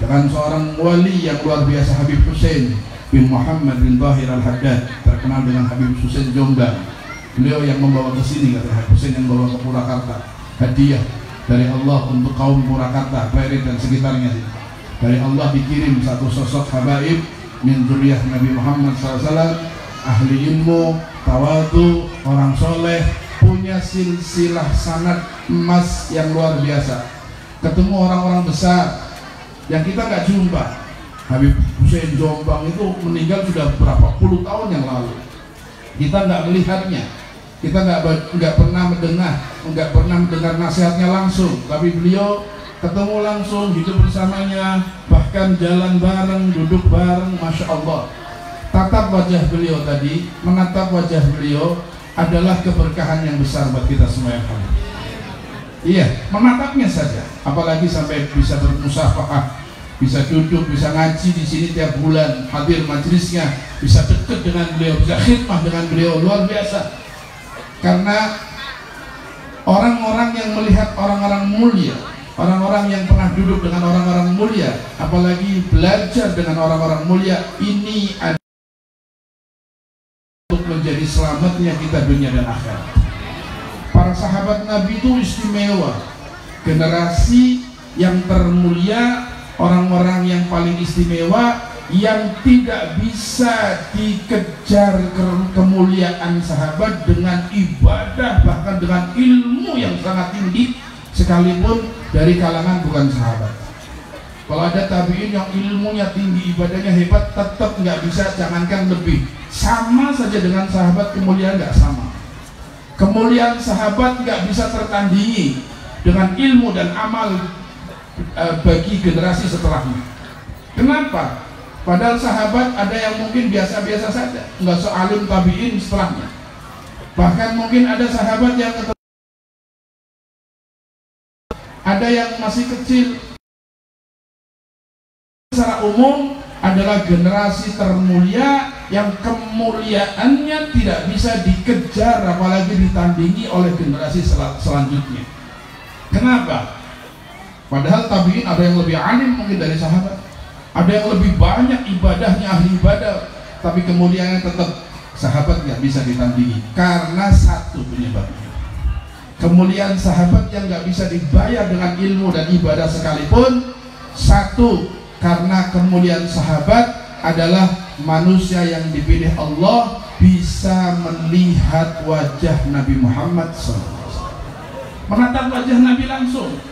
dengan seorang wali yang luar biasa, Habib Hussein bin Muhammad bin Tahir Al-Haddad, terkenal dengan Habib Hussein Jombang. Beliau yang membawa ke sini, kata Habib Hussein, yang membawa ke Purwakarta, hadiah dari Allah untuk kaum Purwakarta, Perit dan sekitarnya. Dari Allah dikirim satu sosok habaib min dzurriyyah Nabi Muhammad SAW, ahli ilmu, tawadu, orang soleh, punya silsilah sanad emas yang luar biasa. Ketemu orang-orang besar yang kita nggak jumpa. Habib Hussein Jombang itu meninggal sudah berapa puluh tahun yang lalu. Kita nggak melihatnya, kita nggak pernah mendengar nasihatnya langsung, tapi beliau ketemu langsung, hidup bersamanya, bahkan jalan bareng, duduk bareng. Masya Allah, tatap wajah beliau tadi, menatap wajah beliau adalah keberkahan yang besar buat kita semua yang hadir. Iya, menatapnya saja, apalagi sampai bisa bermusafahah, bisa duduk, bisa ngaji di sini tiap bulan, hadir majelisnya, bisa dekat dengan beliau, bisa khidmah dengan beliau, luar biasa. Karena orang-orang yang melihat orang-orang mulia, orang-orang yang pernah duduk dengan orang-orang mulia, apalagi belajar dengan orang-orang mulia, ini ada untuk menjadi selamatnya kita dunia dan akhirat. Para sahabat Nabi itu istimewa, generasi yang termulia, orang-orang yang paling istimewa, yang tidak bisa dikejar kemuliaan sahabat dengan ibadah, bahkan dengan ilmu yang sangat tinggi, sekalipun dari kalangan bukan sahabat. Kalau ada tabi'in yang ilmunya tinggi, ibadahnya hebat, tetap nggak bisa, jangankan lebih, sama saja dengan sahabat, kemuliaan nggak sama. Kemuliaan sahabat nggak bisa tertandingi dengan ilmu dan amal bagi generasi setelahnya. Kenapa? Padahal sahabat ada yang mungkin biasa-biasa saja, nggak sealim tabi'in setelahnya. Bahkan mungkin ada sahabat yang ada ada yang masih kecil. Secara umum adalah generasi termulia yang kemuliaannya tidak bisa dikejar apalagi ditandingi oleh generasi selanjutnya. Kenapa? Padahal tabi'in ada yang lebih alim mungkin dari sahabat, ada yang lebih banyak ibadahnya, ahli ibadah, tapi kemuliaannya tetap sahabat nggak bisa ditandingi karena satu penyebabnya. Kemuliaan sahabat yang nggak bisa dibayar dengan ilmu dan ibadah sekalipun. Satu, karena kemuliaan sahabat adalah manusia yang dipilih Allah bisa melihat wajah Nabi Muhammad SAW, menatap wajah Nabi langsung,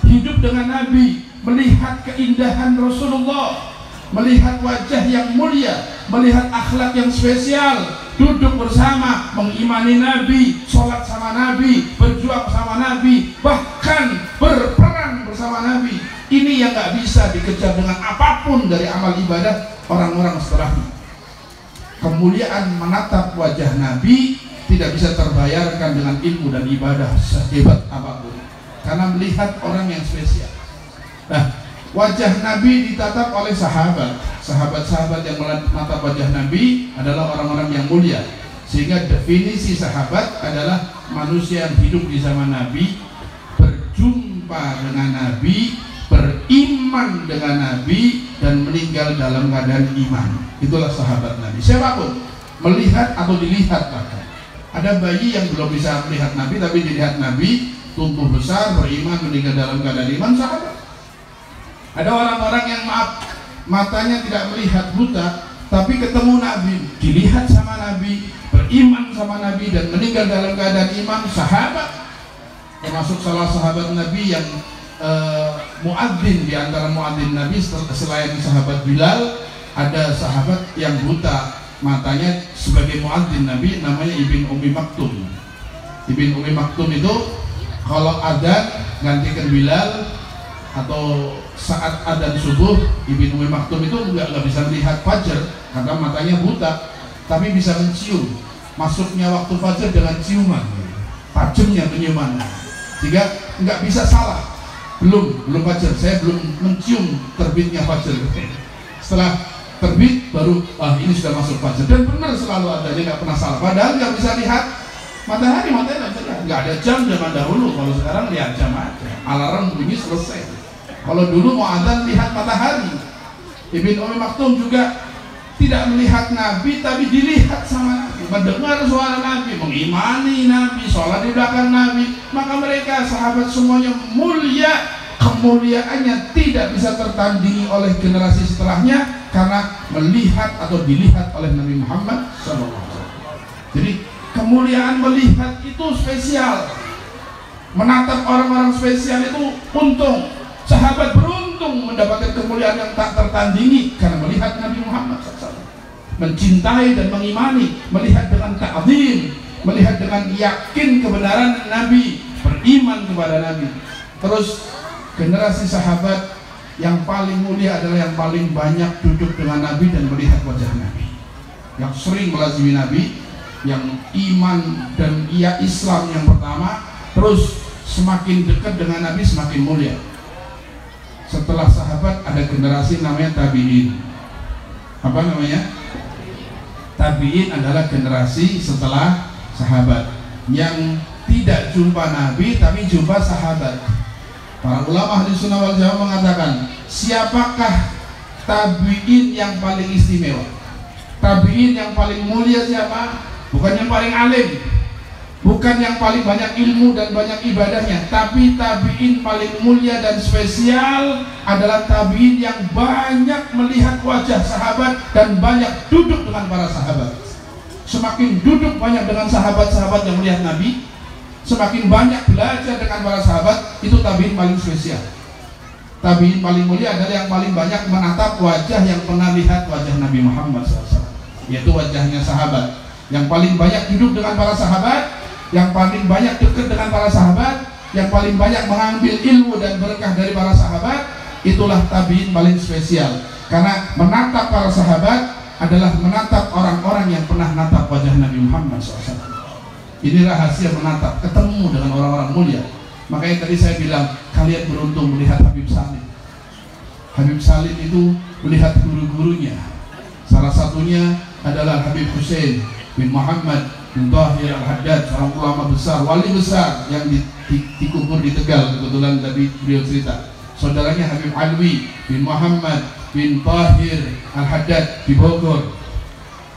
hidup dengan Nabi, melihat keindahan Rasulullah, melihat wajah yang mulia, melihat akhlak yang spesial, duduk bersama, mengimani Nabi, sholat sama Nabi, berjuang sama Nabi, bahkan berperang bersama Nabi. Ini yang gak bisa dikejar dengan apapun dari amal ibadah orang-orang setelahnya. Kemuliaan menatap wajah Nabi tidak bisa terbayarkan dengan ilmu dan ibadah sehebat apapun, karena melihat orang yang spesial. Nah, wajah Nabi ditatap oleh sahabat-sahabat yang menatap wajah Nabi adalah orang-orang yang mulia, sehingga definisi sahabat adalah manusia yang hidup di zaman Nabi, berjumpa dengan Nabi, beriman dengan Nabi, dan meninggal dalam keadaan iman. Itulah sahabat Nabi. Siapapun melihat atau dilihat, bahkan ada bayi yang belum bisa melihat Nabi tapi dilihat Nabi, tumbuh besar, beriman, meninggal dalam keadaan iman, sahabat. Ada orang-orang yang matanya tidak melihat, buta, tapi ketemu Nabi, dilihat sama Nabi, beriman sama Nabi, dan meninggal dalam keadaan iman, sahabat. Termasuk salah sahabat Nabi yang muadzin, di antara muadzin Nabi selain sahabat Bilal, ada sahabat yang buta matanya sebagai muadzin Nabi, namanya Ibn Ummi Maktum. Ibn Ummi Maktum itu kalau adzan gantikan Bilal, atau saat adzan subuh, Ibn Ummi Maktum itu nggak bisa melihat fajar karena matanya buta, tapi bisa mencium masuknya waktu fajar dengan ciuman, tajamnya penciuman, sehingga nggak bisa salah. Belum fajar, saya belum mencium terbitnya fajar. Setelah terbit baru ini sudah masuk fajar, dan benar selalu adanya, nggak pernah salah. Padahal nggak bisa lihat matahari, matanya nggak ada jam zaman dahulu. Kalau sekarang lihat jam aja, alarm bunyi selesai. Kalau dulu mau adzan lihat matahari. Ibn Ummi Maktum juga tidak melihat Nabi, tapi dilihat sama Nabi, mendengar suara Nabi, mengimani Nabi, sholat di belakang Nabi. Maka mereka sahabat semuanya mulia, kemuliaannya tidak bisa tertandingi oleh generasi setelahnya karena melihat atau dilihat oleh Nabi Muhammad SAW. Jadi kemuliaan melihat itu spesial, menatap orang-orang spesial itu untung. Sahabat beruntung mendapatkan kemuliaan yang tak tertandingi karena melihat Nabi Muhammad SAW, mencintai dan mengimani, melihat dengan ta'zim, melihat dengan yakin kebenaran Nabi, beriman kepada Nabi. Terus generasi sahabat yang paling mulia adalah yang paling banyak duduk dengan Nabi dan melihat wajah Nabi, yang sering melazimi Nabi, yang iman dan Islam yang pertama. Terus semakin dekat dengan Nabi semakin mulia. Setelah sahabat ada generasi namanya tabi'in. Apa namanya? Tabi'in adalah generasi setelah sahabat yang tidak jumpa Nabi tapi jumpa sahabat. Para ulama ahli sunnah wal jamaah mengatakan, siapakah tabi'in yang paling istimewa? Tabi'in yang paling mulia siapa? Bukan yang paling alim, bukan yang paling banyak ilmu dan banyak ibadahnya, tapi tabi'in paling mulia dan spesial adalah tabi'in yang banyak melihat wajah sahabat dan banyak duduk dengan para sahabat. Semakin duduk banyak dengan sahabat-sahabat yang melihat Nabi, semakin banyak belajar dengan para sahabat, itu tabi'in paling spesial. Tabi'in paling mulia adalah yang paling banyak menatap wajah yang pernah lihat wajah Nabi Muhammad SAW, yaitu wajahnya sahabat. Yang paling banyak duduk dengan para sahabat, yang paling banyak dekat dengan para sahabat, yang paling banyak mengambil ilmu dan berkah dari para sahabat, itulah tabi'in paling spesial. Karena menatap para sahabat adalah menatap orang-orang yang pernah natap wajah Nabi Muhammad SAW. Ini rahasia menatap, ketemu dengan orang-orang mulia. Makanya tadi saya bilang kalian beruntung melihat Habib Salim. Habib Salim itu melihat guru-gurunya. Salah satunya adalah Habib Hussein bin Muhammad bin Tahir Al-Haddad, seorang ulama besar, wali besar yang dikubur di Tegal. Kebetulan tadi beliau cerita. Saudaranya Habib Alwi bin Muhammad bin Tahir Al-Haddad di Bogor.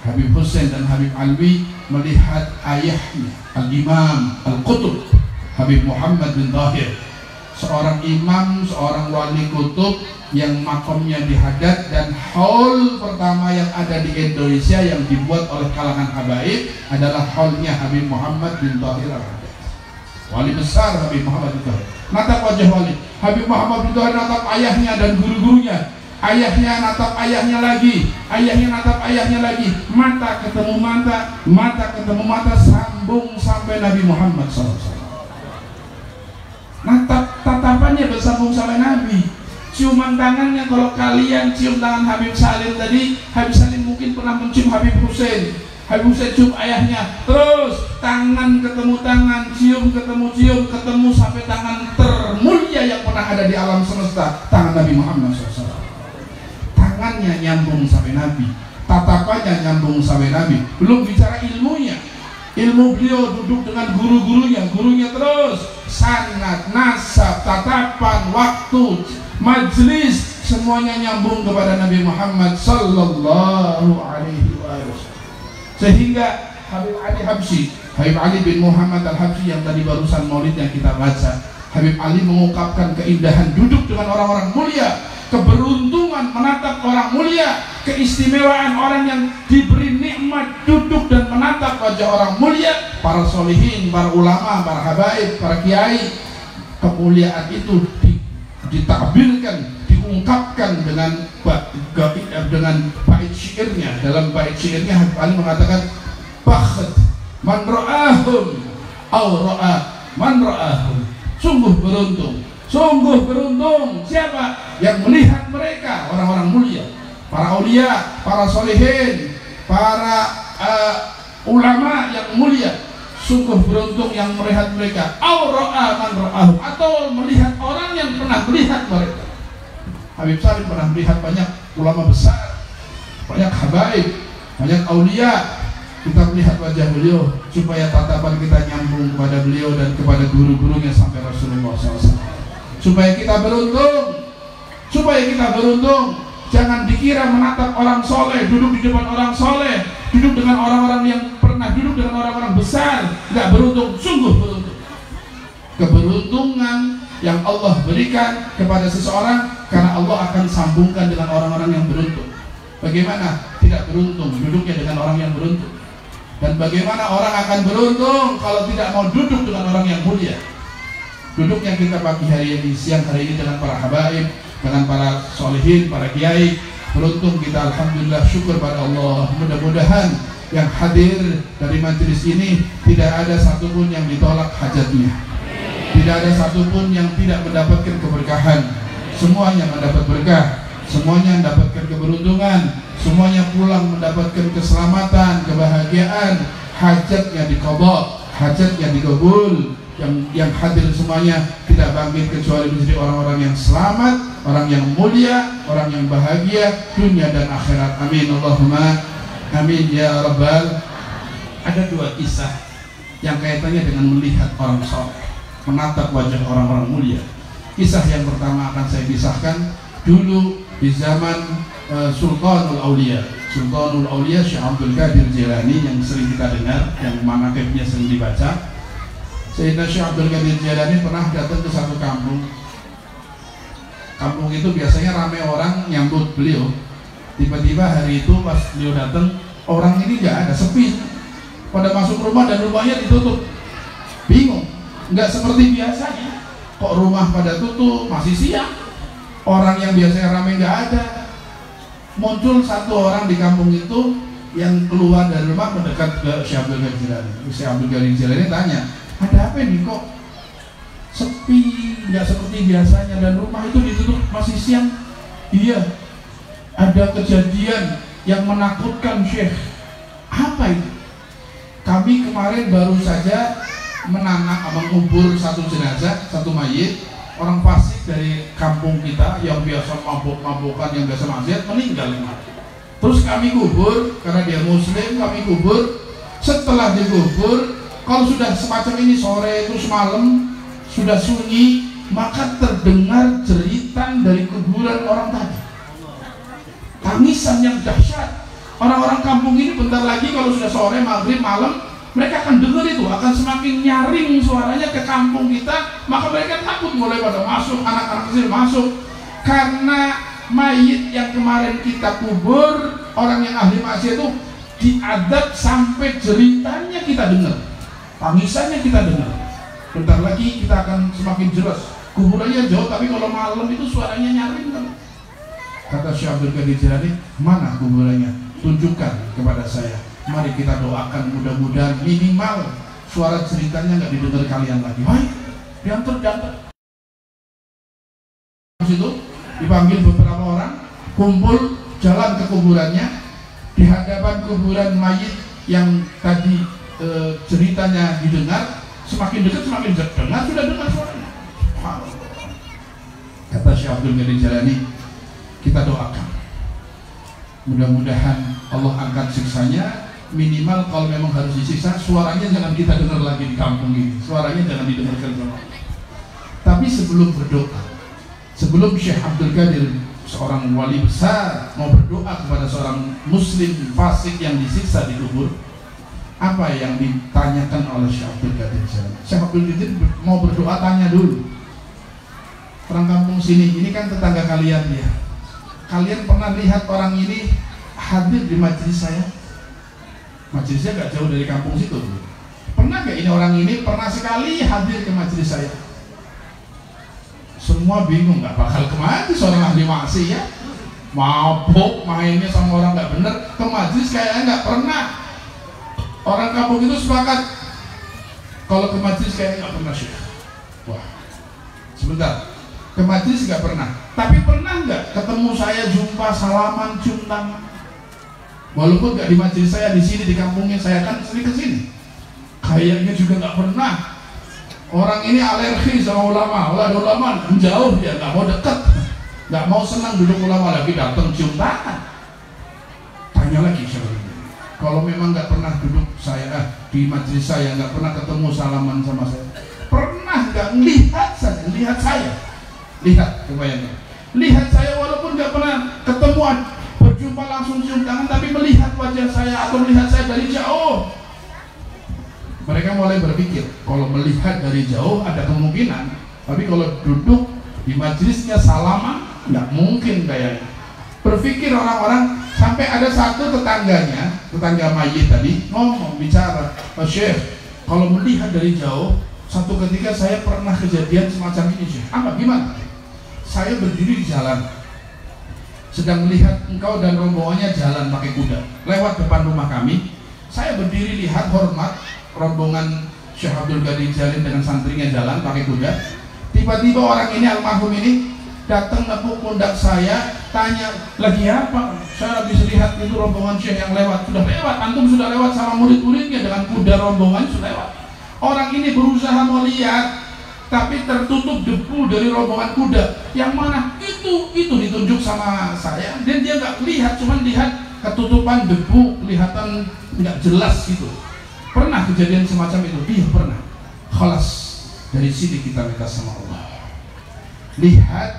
Habib Hussein dan Habib Alwi melihat ayahnya Al-Imam Al-Qutub Habib Muhammad bin Tahir, seorang imam, seorang wali kutub yang makamnya di Haddad, dan haul pertama yang ada di Indonesia yang dibuat oleh kalangan habaib adalah haulnya Habib Muhammad bin Tahir Al-Haddad. Wali besar Habib Muhammad bin Tahir. Natap wajah wali. Habib Muhammad bin Tahir natap ayahnya dan guru-gurunya. Ayahnya natap ayahnya lagi, ayahnya natap ayahnya lagi. Mata ketemu mata, mata ketemu mata, sambung sampai Nabi Muhammad SAW. Natap tatapannya bersambung sampai Nabi. Ciuman tangannya, kalau kalian cium tangan Habib Salim tadi, Habib Salim mungkin pernah mencium Habib Hussein. Habib Hussein cium ayahnya, terus tangan ketemu tangan, cium ketemu cium, ketemu sampai tangan termulia yang pernah ada di alam semesta, tangan Nabi Muhammad SAW. Tangannya nyambung sampai Nabi, tatapannya nyambung sampai Nabi. Belum bicara ilmunya. Ilmu beliau duduk dengan guru-gurunya, gurunya terus sanad, nasab, tatapan, waktu, majlis, semuanya nyambung kepada Nabi Muhammad sallallahu alaihi wasallam. Sehingga Habib Ali Habsyi, Habib Ali bin Muhammad Al-Habsyi yang tadi barusan maulid yang kita baca, Habib Ali mengungkapkan keindahan duduk dengan orang-orang mulia, keberuntungan menatap orang mulia, keistimewaan orang yang diberi nikmat duduk dan menatap wajah orang mulia, para solihin, para ulama, para habaib, para kiai. Kemuliaan itu ditakbirkan, diungkapkan dengan bait syairnya. Dalam bait syairnya Habib Ali mengatakan, bakht man ra'ahum aw ra'a man ra'ahum. Sungguh beruntung, sungguh beruntung siapa yang melihat mereka, orang-orang mulia, para aulia, para solihin, para ulama yang mulia. Sungguh beruntung yang melihat mereka, atau melihat orang yang pernah melihat mereka. Habib Salim pernah melihat banyak ulama besar, banyak habaib, banyak aulia. Kita melihat wajah beliau supaya tatapan kita nyambung kepada beliau dan kepada guru-gurunya sampai Rasulullah SAW. Supaya kita beruntung, supaya kita beruntung. Jangan dikira menatap orang soleh, duduk di depan orang soleh, duduk dengan orang-orang yang pernah duduk dengan orang-orang besar, nggak beruntung, sungguh beruntung. Keberuntungan yang Allah berikan kepada seseorang karena Allah akan sambungkan dengan orang-orang yang beruntung. Bagaimana tidak beruntung duduknya dengan orang yang beruntung? Dan bagaimana orang akan beruntung kalau tidak mau duduk dengan orang yang mulia? Duduknya kita pagi hari ini, siang hari ini dengan para habaib, dengan para solehin, para kiai. Beruntung kita, alhamdulillah, syukur pada Allah. Mudah-mudahan yang hadir dari majelis ini tidak ada satupun yang ditolak hajatnya, tidak ada satupun yang tidak mendapatkan keberkahan. Semuanya mendapat berkah, semuanya mendapatkan keberuntungan, semuanya pulang mendapatkan keselamatan, kebahagiaan. Hajatnya diqadha, hajatnya dikabul. Yang hadir semuanya tidak bangkit kecuali menjadi orang-orang yang selamat, orang yang mulia, orang yang bahagia dunia dan akhirat. Amin Allahumma amin ya rabbal. Ada dua kisah yang kaitannya dengan melihat orang soleh, menatap wajah orang-orang mulia. Kisah yang pertama akan saya kisahkan dulu di zaman Sultanul Aulia. Sultanul Aulia Syekh Abdul Qadir Jilani yang sering kita dengar, yang manaqibnya sering dibaca. Sayyidina Syekh Abdul Qadir Jilani pernah datang ke satu kampung. Kampung itu biasanya ramai orang nyambut beliau. Tiba-tiba hari itu pas beliau datang, orang ini nggak ada, sepi. Pada masuk rumah dan rumahnya ditutup. Bingung, nggak seperti biasanya. Kok rumah pada tutup, masih siang. Orang yang biasanya ramai nggak ada. Muncul satu orang di kampung itu yang keluar dari rumah mendekat ke Syekh Abdul Qadir Jilani. Syekh Abdul Qadir Jilani tanya, ada apa nih kok sepi, nggak seperti biasanya, dan rumah itu ditutup, masih siang? Iya, ada kejadian yang menakutkan Syekh. Apa itu? Kami kemarin baru saja mengubur satu jenazah, satu mayit, orang fasik dari kampung kita yang biasa mabuk-mabukan, yang biasa maksiat, meninggal. Terus kami kubur, karena dia muslim, kami kubur. Setelah dikubur, kalau sudah semacam ini sore, terus malam, sudah sunyi, maka terdengar jeritan dari kuburan orang tadi. Tangisan yang dahsyat. Orang-orang kampung ini bentar lagi kalau sudah sore, maghrib, malam, mereka akan dengar itu, akan semakin nyaring suaranya ke kampung kita. Maka mereka takut, mulai pada masuk, anak-anak kecil masuk. Karena mayit yang kemarin kita kubur, orang yang ahli maksiat itu diadab sampai jeritanya kita dengar, tangisannya kita dengar. Bentar lagi kita akan semakin jelas. Kuburannya jauh, tapi kalau malam itu suaranya nyaring kan. Kata Syekh Abdul Qadir Jilani, mana kuburannya? Tunjukkan kepada saya. Mari kita doakan, mudah-mudahan minimal suara ceritanya nggak didengar kalian lagi. Hai, diantar. Situ dipanggil beberapa orang, kumpul, jalan ke kuburannya. Di hadapan kuburan mayit yang tadi ceritanya didengar, semakin dekat semakin dengar, sudah dengar suaranya. Kata Syekh Abdul Qadir Jilani, kita doakan mudah-mudahan Allah angkat siksanya. Minimal kalau memang harus disiksa, suaranya jangan kita dengar lagi di kampung ini, suaranya jangan didengarkan sama Allah. Tapi sebelum berdoa, sebelum Syekh Abdul Qadir, seorang wali besar, mau berdoa kepada seorang muslim fasik yang disiksa di kubur, apa yang ditanyakan oleh Syekh Abdul Qadir? Syekh Abdul Qadir mau berdoa, tanya dulu, orang kampung sini, ini kan tetangga kalian ya, kalian pernah lihat orang ini hadir di majelis saya? Majelisnya gak jauh dari kampung situ. Pernah gak ini orang ini pernah sekali hadir ke majelis saya? Semua bingung, gak bakal kemana seorang ahli maksiat, mabuk, mainnya sama orang gak bener, ke majelis kayaknya gak pernah. Orang kampung itu sepakat, kalau ke majelis kayaknya gak pernah sih. Wah, sebentar, ke majelis gak pernah, tapi pernah gak ketemu saya, jumpa, salaman, cium tangan? Walaupun gak di majelis saya, di sini, di kampungnya saya kan sering kesini, kayaknya juga gak pernah. Orang ini alergi sama ulama, ulama menjauh, dia nggak mau dekat, nggak mau senang duduk ulama lagi, datang cium tangan. Tanya lagi, kalau memang nggak pernah duduk saya di majelis saya, nggak pernah ketemu salaman sama saya, pernah nggak lihat saja, lihat saya, lihat kebayangkan, lihat saya walaupun nggak pernah ketemuan, berjumpa langsung cium tangan, tapi melihat wajah saya atau melihat saya dari jauh. Mereka mulai berpikir, kalau melihat dari jauh ada kemungkinan, tapi kalau duduk di majelisnya salaman, nggak mungkin kayaknya. Berpikir orang-orang, sampai ada satu tetangganya, tetangga mayit tadi, ngomong, bicara, Pak Syekh, kalau melihat dari jauh, satu ketika saya pernah kejadian semacam ini, Syekh. Apa, gimana? Saya berdiri di jalan, sedang melihat engkau dan rombongannya jalan pakai kuda, lewat depan rumah kami. Saya berdiri lihat, hormat, rombongan Syekh Abdul Qadir Jalin dengan santrinya jalan pakai kuda. Tiba-tiba orang ini, almarhum ini, datang nepuk pundak saya, tanya, lagi apa? Saya habis lihat itu rombongan Syekh yang lewat. Sudah lewat, antum sudah lewat sama murid-muridnya dengan kuda rombongan sudah lewat. Orang ini berusaha mau lihat, tapi tertutup debu dari rombongan kuda. Yang mana? Itu ditunjuk sama saya, dan dia nggak lihat, cuman lihat ketutupan debu, kelihatan nggak jelas gitu. Pernah kejadian semacam itu? Iya pernah. Khalas, dari sini kita minta sama Allah. Lihat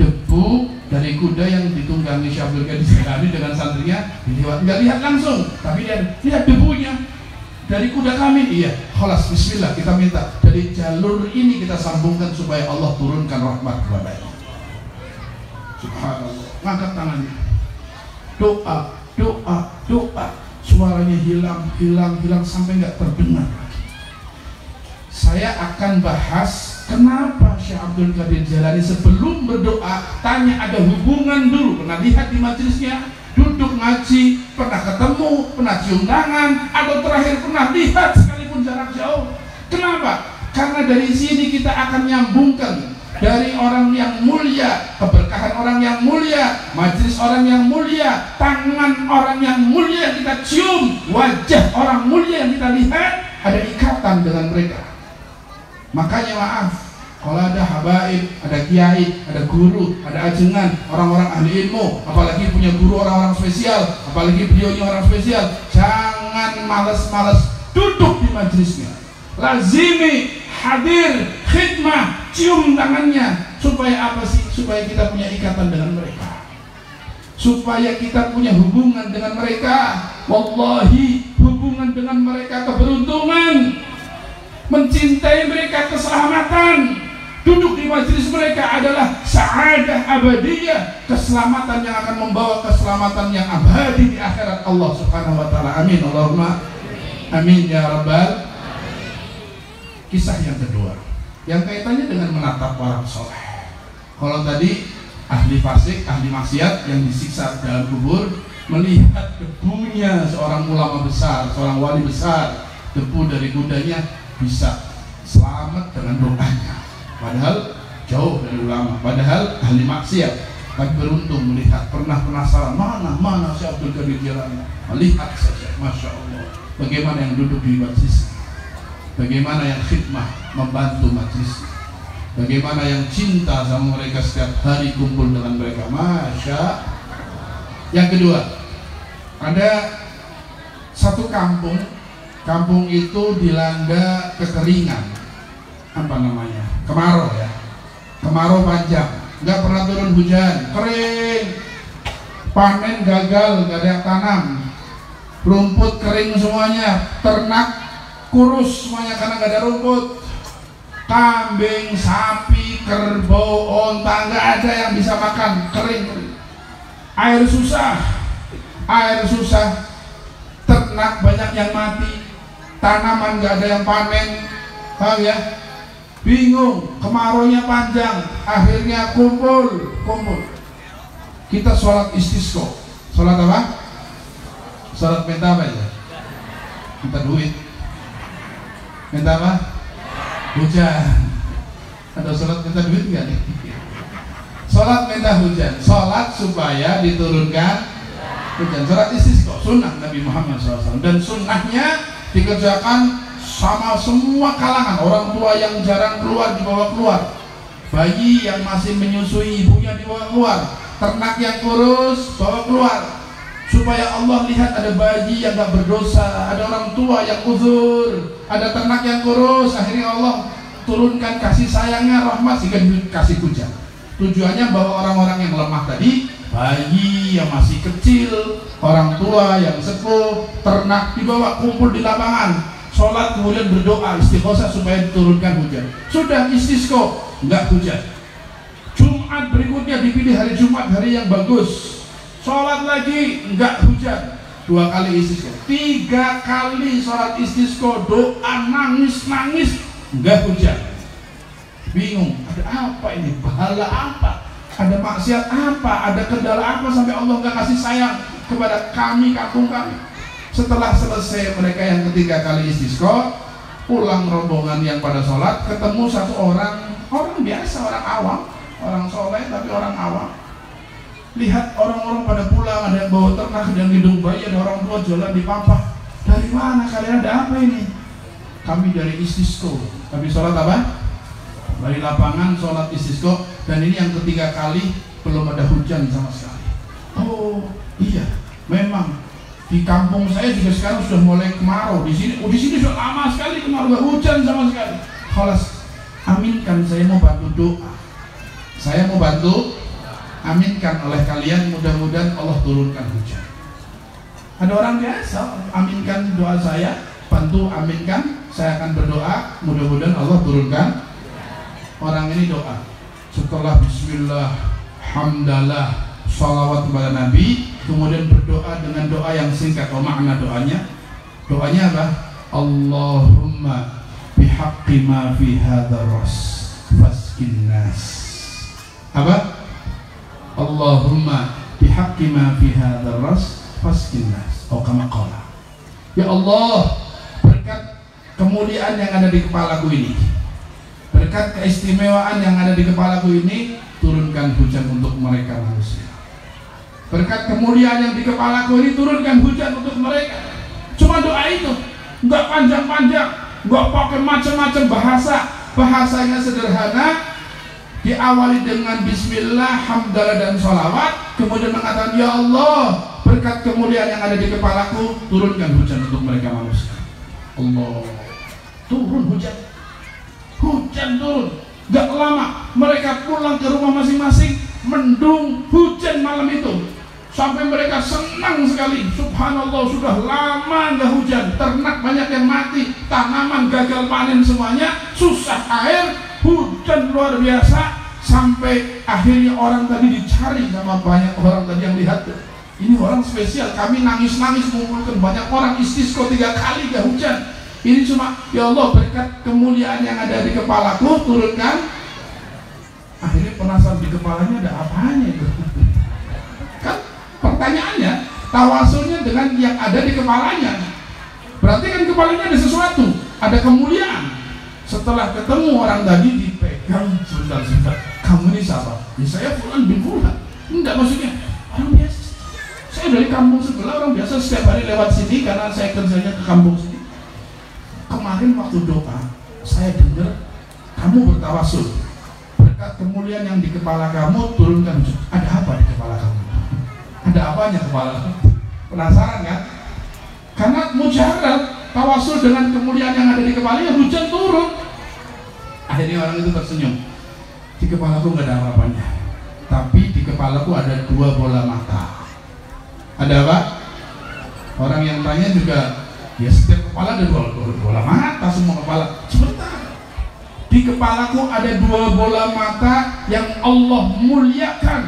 debu dari kuda yang ditunggangi Syekh Abdul Qadir Jilani dengan santrinya, nggak lihat langsung, tapi dia lihat debunya dari kuda kami. Iya, khalas, bismillah, kita minta dari jalur ini kita sambungkan supaya Allah turunkan rahmat kepadanya. Subhanallah, ngangkat tangannya, doa, suaranya hilang sampai nggak terdengar. Saya akan bahas kenapa Syekh Abdul Qadir Jalani sebelum berdoa tanya ada hubungan dulu, pernah lihat di majelisnya, duduk ngaji, pernah ketemu, pernah cium tangan, atau terakhir pernah lihat sekalipun jarak jauh. Kenapa? Karena dari sini kita akan nyambungkan dari orang yang mulia, keberkahan orang yang mulia, majelis orang yang mulia, tangan orang yang mulia yang kita cium, wajah orang mulia yang kita lihat, ada ikatan ikatan dengan mereka. Makanya maaf, kalau ada habaib, ada kiai, ada guru, ada ajengan, orang-orang ahli ilmu, apalagi punya guru orang-orang spesial, apalagi beliaunya orang spesial, jangan males-males duduk di majelisnya. Lazimi, hadir, khidmah, cium tangannya. Supaya apa sih? Supaya kita punya ikatan dengan mereka, supaya kita punya hubungan dengan mereka. Wallahi, hubungan dengan mereka keberuntungan, mencintai mereka keselamatan, duduk di majelis mereka adalah sa'adah abadiyah, keselamatan yang akan membawa keselamatan yang abadi di akhirat Allah Subhanahu wa taala. Amin Allahumma amin ya rabbal. Kisah yang kedua yang kaitannya dengan menatap orang soleh. Kalau tadi ahli fasik, ahli maksiat yang disiksa dalam kubur, melihat debunya seorang ulama besar, seorang wali besar, debu dari kudanya, bisa selamat dengan doanya, padahal jauh dari ulama, padahal ahli maksiat, tapi beruntung melihat, pernah penasaran mana si Abdul Qadir Jilani, melihat saja, masya Allah, bagaimana yang duduk di majlis, bagaimana yang khidmah membantu majlis, bagaimana yang cinta sama mereka, setiap hari kumpul dengan mereka, masya. Yang kedua, ada satu kampung itu dilanda kekeringan, apa namanya, kemarau ya, kemarau panjang, nggak pernah turun hujan, kering, panen gagal, nggak ada yang tanam, rumput kering semuanya, ternak kurus semuanya karena nggak ada rumput, kambing, sapi, kerbau, onta, nggak ada yang bisa makan, kering. Air susah, ternak banyak yang mati, tanaman nggak ada yang panen, paham ya? Bingung, kemaraunya panjang, akhirnya kumpul. Kita sholat istisqa, sholat apa? Sholat minta apa ya? Minta duit, minta apa? Hujan. Ada sholat minta duit nggak nih? Sholat minta hujan, sholat supaya diturunkan hujan. Sholat istisqa, sunnah Nabi Muhammad SAW, dan sunnahnya dikerjakan sama semua kalangan. Orang tua yang jarang keluar dibawa keluar, bayi yang masih menyusui ibunya dibawa keluar, ternak yang kurus bawa keluar, supaya Allah lihat ada bayi yang gak berdosa, ada orang tua yang uzur, ada ternak yang kurus. Akhirnya Allah turunkan kasih sayangnya, rahmat, sehingga dikasih hujan. Tujuannya bahwa orang-orang yang lemah tadi, bayi yang masih kecil, orang tua yang sepuh, ternak dibawa kumpul di lapangan, sholat kemudian berdoa istighosah supaya diturunkan hujan. Sudah istisqa, enggak hujan. Jumat berikutnya dipilih hari Jumat, hari yang bagus, sholat lagi enggak hujan. 2 kali istisqa, 3 kali sholat istisqa, doa nangis enggak hujan. Bingung, ada apa ini? Bahala apa? Ada maksiat apa? Ada kendala apa sampai Allah nggak kasih sayang kepada kami, kampung kami? Setelah selesai mereka yang ketiga kali istisqa, pulang rombongan yang pada sholat, ketemu satu orang biasa, orang awam, orang soleh tapi orang awam. Lihat orang-orang pada pulang, ada yang bawa ternak, ada yang gendong bayi, ada orang tua jualan di pampah. Dari mana kalian, ada apa ini? Kami dari istisqa. Kami sholat apa? Dari lapangan sholat istisqa, dan ini yang ketiga kali belum ada hujan sama sekali. Oh iya, memang di kampung saya juga sekarang sudah mulai kemarau. Di sini sudah lama sekali kemarau, gak hujan sama sekali. Khalas, aminkan, saya mau bantu doa. Saya mau bantu, aminkan oleh kalian, mudah-mudahan Allah turunkan hujan. Ada orang biasa, aminkan doa saya, bantu aminkan, saya akan berdoa, mudah-mudahan Allah turunkan. Orang ini doa setelah bismillah, hamdalah, salawat kepada Nabi, kemudian berdoa dengan doa yang singkat. Oh, makna doanya apa? Allahumma bihaqqi ma fi hadzal ras fasqin nas. Apa? Allahumma bihaqqi ma fi hadzal ras fasqin nas. Oh, kama qala. Ya Allah, berkat kemuliaan yang ada di kepalaku ini, berkat keistimewaan yang ada di kepalaku ini, turunkan hujan untuk mereka manusia. Berkat kemuliaan yang di kepalaku ini, turunkan hujan untuk mereka. Cuma doa itu, nggak panjang-panjang, nggak Gak pakai macam-macam bahasa. Bahasanya sederhana, diawali dengan bismillah, hamdalah dan sholawat, kemudian mengatakan, ya Allah, berkat kemuliaan yang ada di kepalaku, turunkan hujan untuk mereka manusia. Allah, turun hujan. Hujan turun. Gak lama mereka pulang ke rumah masing-masing, mendung hujan malam itu, sampai mereka senang sekali. Subhanallah, sudah lama nggak hujan, ternak banyak yang mati, tanaman gagal panen semuanya, susah air, hujan luar biasa, sampai akhirnya orang tadi dicari sama banyak orang tadi yang lihat, ini orang spesial, kami nangis-nangis mengumpulkan banyak orang, istisqo 3 kali gak hujan. Ini cuma, ya Allah, berkat kemuliaan yang ada di kepalaku, turunkan. Akhirnya penasaran, di kepalanya ada apanya itu? Kan pertanyaannya, tawasulnya dengan yang ada di kepalanya. Berarti kan kepalanya ada sesuatu, ada kemuliaan. Setelah ketemu orang tadi, dipegang sebentar. Kamu ini siapa? Ya saya Fulan bin Fulan. Enggak, maksudnya orang biasa. Saya dari kampung sebelah, orang biasa setiap hari lewat sini karena saya kerjanya ke kampung sini. Kemarin waktu doa, saya dengar kamu bertawasul, berkat kemuliaan yang di kepala kamu, turunkan hujan. Ada apa di kepala kamu? Ada apanya kepala kamu? Penasaran kan? Karena mujarab tawasul dengan kemuliaan yang ada di kepalanya, hujan turun. Akhirnya orang itu tersenyum. Di kepalaku nggak ada apa-apanya, tapi di kepalaku ada 2 bola mata. Ada apa? Orang yang tanya juga, ya setiap kepala ada 2 bola mata, semua kepala. Sebentar, di kepalaku ada 2 bola mata yang Allah muliakan.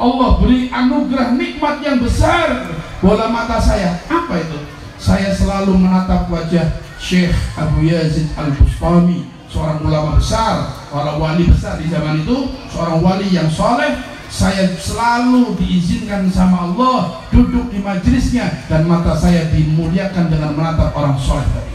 Allah beri anugerah nikmat yang besar. Bola mata saya, apa itu? Saya selalu menatap wajah Syekh Abu Yazid Al-Bustami, seorang ulama besar, orang wali besar di zaman itu, seorang wali yang soleh. Saya selalu diizinkan sama Allah duduk di majelisnya, dan mata saya dimuliakan dengan menatap orang soleh tadi.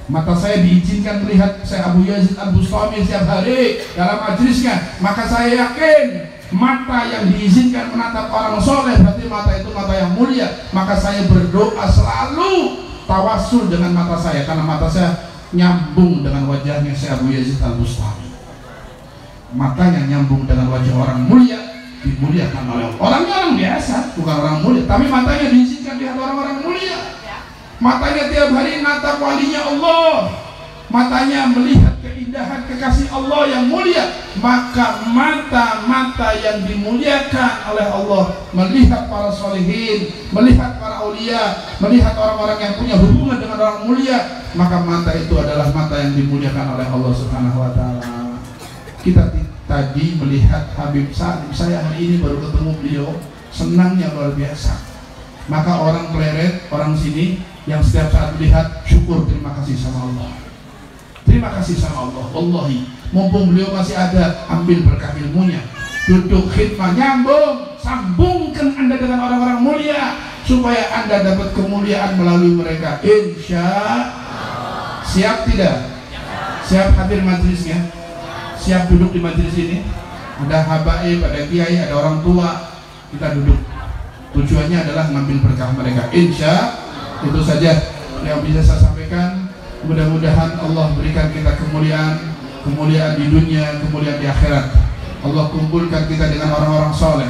Mata saya diizinkan melihat Syekh Abu Yazid Al-Bustami setiap hari dalam majelisnya, maka saya yakin mata yang diizinkan menatap orang soleh berarti mata itu mata yang mulia. Maka saya berdoa selalu tawasul dengan mata saya, karena mata saya nyambung dengan wajahnya Syekh Abu Yazid Al-Bustami. Matanya nyambung dengan wajah orang mulia, dimuliakan oleh orangnya orang biasa, bukan orang mulia, tapi matanya diizinkan lihat orang-orang mulia. Matanya tiap hari natap walinya Allah, matanya melihat keindahan kekasih Allah yang mulia. Maka mata-mata yang dimuliakan oleh Allah melihat para solihin, melihat para aulia, melihat orang-orang yang punya hubungan dengan orang mulia, maka mata itu adalah mata yang dimuliakan oleh Allah Subhanahu wa Ta'ala. Kita tadi melihat Habib Salim, saya hari ini baru ketemu beliau, senangnya luar biasa. Maka orang Pleret, orang sini yang setiap saat melihat, syukur, terima kasih sama Allah. Terima kasih sama Allah. Wallahi, mumpung beliau masih ada, ambil berkah ilmunya, duduk khidmah, nyambung, sambungkan Anda dengan orang-orang mulia supaya Anda dapat kemuliaan melalui mereka. Insya Allah. Siap tidak? Siap hadir majelisnya? Siap duduk di majelis ini? Ada habaib, ada kiai, ada orang tua, kita duduk. Tujuannya adalah ngambil berkah mereka. Insya itu saja yang bisa saya sampaikan. Mudah-mudahan Allah berikan kita kemuliaan di dunia, kemuliaan di akhirat. Allah kumpulkan kita dengan orang-orang soleh.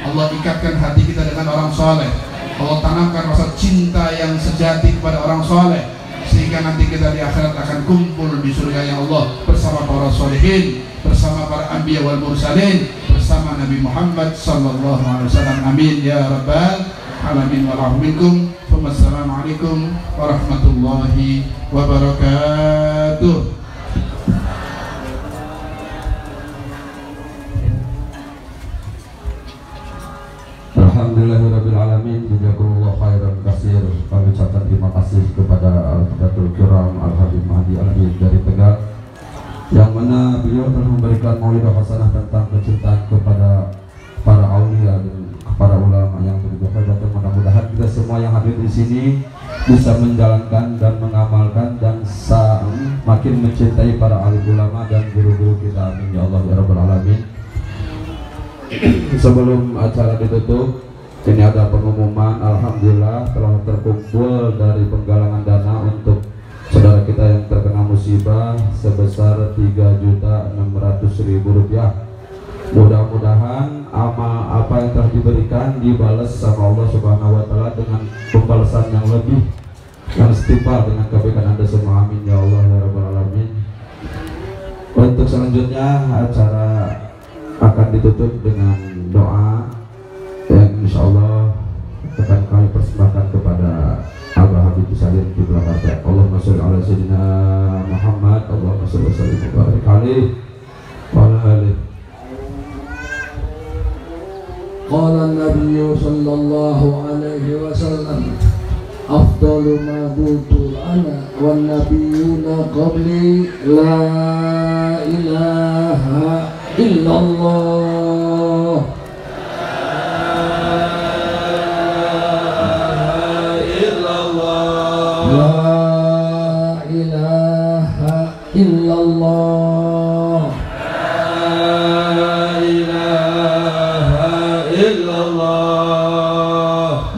Allah ikatkan hati kita dengan orang soleh. Allah tanamkan rasa cinta yang sejati kepada orang soleh, sehingga nanti kita di akhirat akan kumpul di surga Allah bersama para solehin, bersama para anbiya wal mursalin, bersama Nabi Muhammad sallallahu alaihi wasallam. Amin ya rabbal alamin wa rahminkum. Wassalamualaikum warahmatullahi wabarakatuh. Alhamdulillahirabbil alamin. Jazakumullah khairan katsir. Kami ucapkan terima kasih kepada Al-Qaddatul Kiram Al-Habib Mahdi Al-Habib dari Tegal, yang mana beliau telah memberikan maulidah hasanah tentang kecintaan kepada para aulia dan para ulama yang berjasa. Dan mudah-mudahan kita semua yang hadir di sini bisa menjalankan dan mengamalkan dan makin mencintai para alim ulama dan guru-guru kita. Amin ya Allah ya rabbal alamin. Sebelum acara ditutup, ini ada pengumuman. Alhamdulillah telah terkumpul dari penggalangan dana untuk saudara kita yang terkena musibah sebesar Rp3.600.000. Mudah-mudahan apa yang telah diberikan dibalas sama Allah Subhanahu wa taala dengan pembalasan yang lebih, yang setimpal dengan kebaikan Anda semua. Amin ya Allah ya rabbal alamin. Untuk selanjutnya acara akan ditutup dengan doa yang insya Allah akan kami persembahkan kepada Abah Habib Salim di Jakarta. Allahumma sholli ala sayyidina Muhammad, Allahumma sholli wa sallim wa barik alaihi wa ala alihi. Qala an-nabiyyu sallallahu alaihi wasallam afdalu ma butul ana wan nabiyyuna qabli la ilaha illallah la ilaha illallah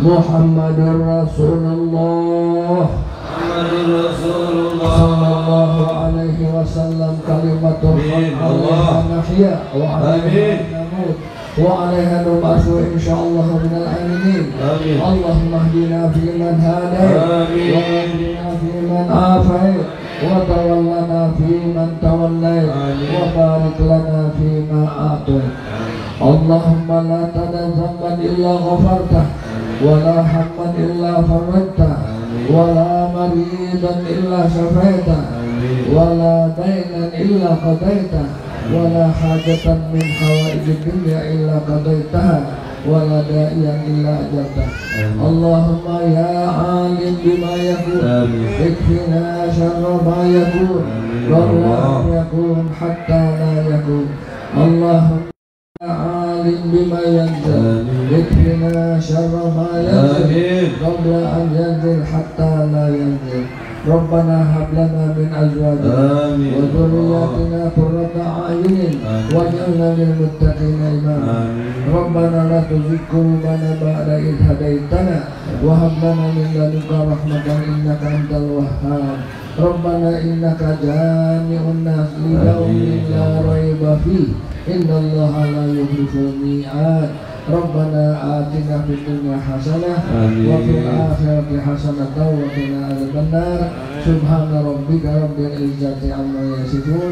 Muhammadur Rasulullah sallallahu alaihi wasallam kalimatul haq alaiha nahya wa alaiha namut wa alaiha nub'atsu insyaallah minal aminin. Allahumma hdina fiman hadait wa hdina fiman afait wa tawallana fiman tawallait wa barik lana fima a'tait. Allahumma la tada dhanban illa ghafartah ولا حقا إلا فرجته ولا مريضا إلا شفيته ولا دينا إلا قضيته ولا حاجة من حوائج الدنيا إلا قضيتها ولا داعيا إلا أجبته. اللهم يا عالم بما يكون اكفنا شر ما يكون قبل أن يكون حتى لا يكون. اللهم عالم بما ينزل اكفنا شر ما ينزل قبل أن ينزل حتى لا ينزل. ربنا هب لنا من أزواجنا وذرياتنا قرة أعين واجعلنا للمتقين إماما. ربنا لا تزغ قلوبنا بعد إذ هديتنا وهب لنا من لدنك رحمة إنك أنت الوهاب. ربنا إنك جامع الناس ليوم لا ريب فيه إن الله لا يخلف الميعاد. ربنا آتنا في الدنيا حسنة وفي الآخرة حسنة وقنا عذاب النار. سبحان ربك رب العزة عما يصفون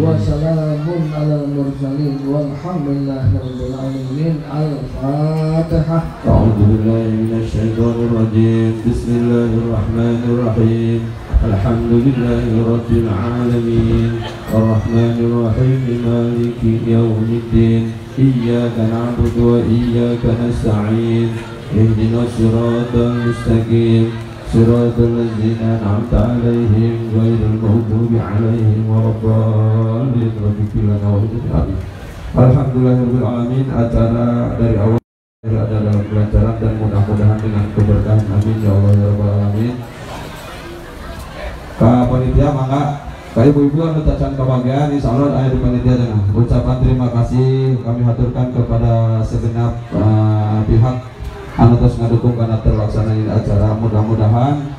وسلام على المرسلين والحمد لله رب العالمين. الفاتحة. أعوذ بالله من الشيطان الرجيم. بسم الله الرحمن الرحيم. الحمد لله رب العالمين الرحمن الرحيم مالك يوم الدين إياك نعبد وإياك نستعين اهدنا الصراط المستقيم صراط الذين أنعمت عليهم غير المغضوب عليهم ولا الضالين. Alhamdulillahirabbil alamin. Acara dari awal ada dalam kelancaran dan mudah-mudahan dengan keberkahan. Amin ya Allah ya rabbal alamin. Ka panitia mangga ka ibu-ibu anu tacan kebahagiaan insyaallah aya di panitia dengan ucapan terima kasih kami haturkan kepada segenap pihak anu tos ngadukung kana terlaksananya acara. Mudah-mudahan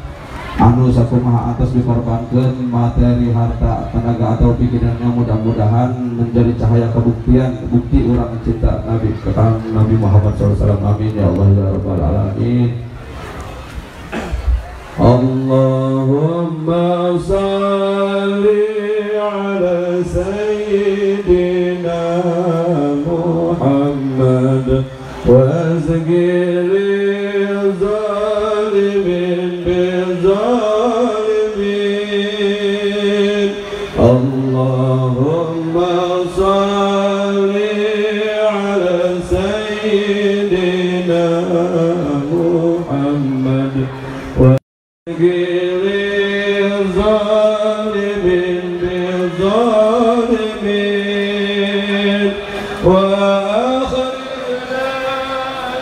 anu sakumaha atas dikorbankeun materi, harta, tenaga atau pikirannya mudah-mudahan menjadi cahaya kebuktian bukti orang cinta Nabi Nabi Muhammad SAW. Amin ya Allah ya rabbal alamin. Allahumma salli ala sayyidina Muhammad wa azgir zalimin bizalimin. Allahumma salli ala sayyidina Muhammad wa zalimin bizalimin wa akhirna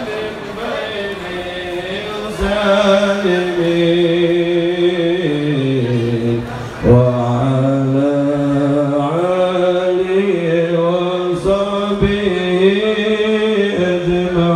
min bainihim zalimin wa ala alihi wa sahbihi ajma'in.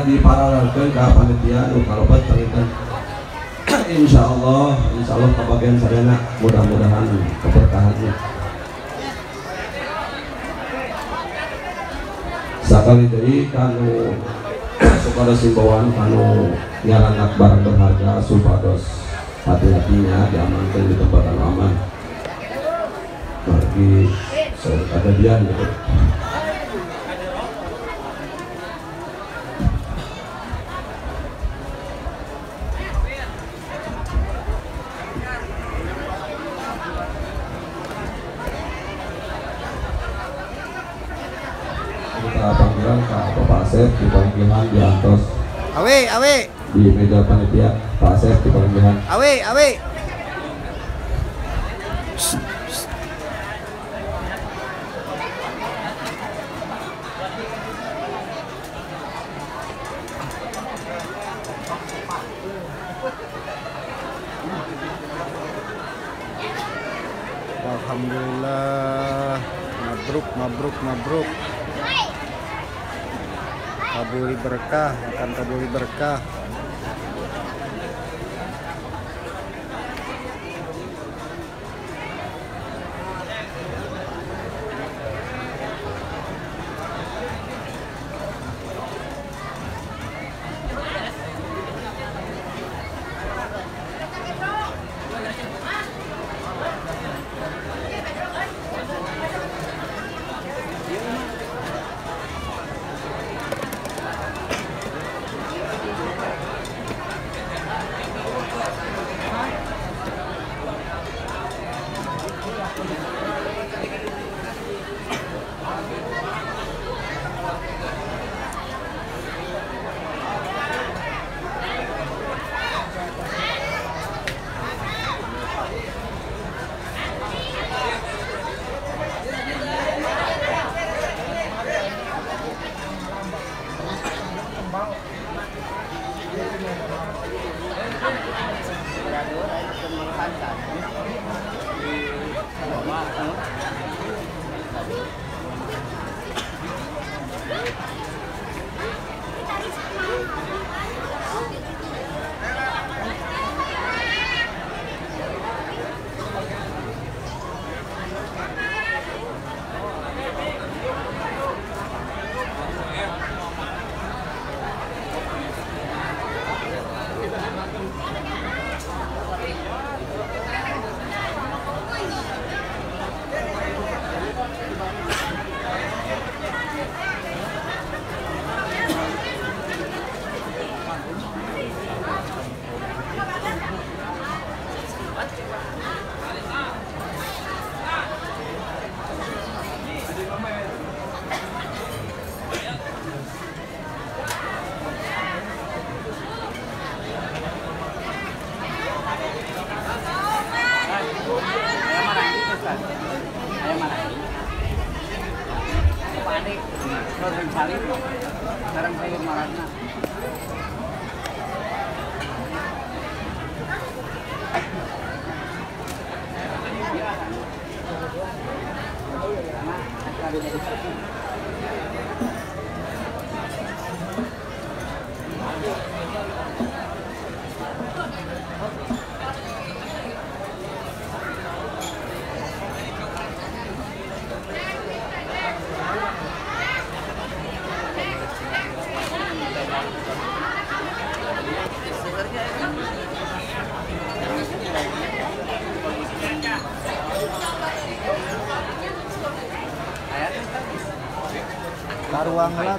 diparalelkeun ka panitia nu karobat tangitan. Insyaallah kabagian sadana mudah-mudahan keberkahannya. Sakali deui kanu supados himbauan kanu nyaranak barang berharga supados hati-hatinya diamankan di tempat yang aman. Bagi kejadian gitu. Panggilan Pak Asep di panggilan diantos awe di meja panitia. Pak Asep di panggilan awe Alhamdulillah, mabruk kabuli berkah, akan kabuli berkah.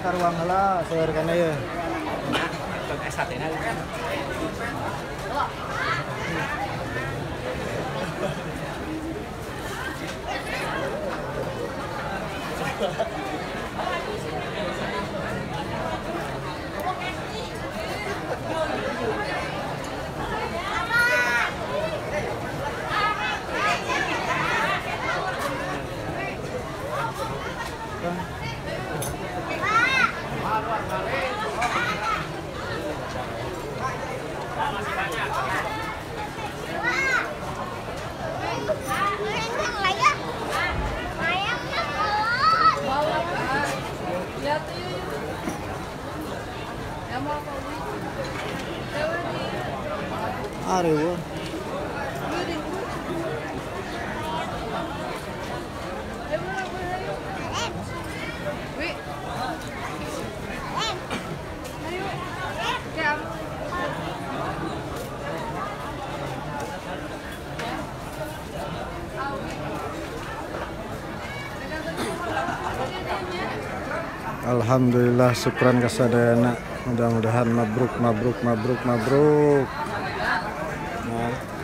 Karuang heula seueur kana ye. Aduh. Alhamdulillah, syukran kasadayana. Mudah-mudahan mabruk. Nah.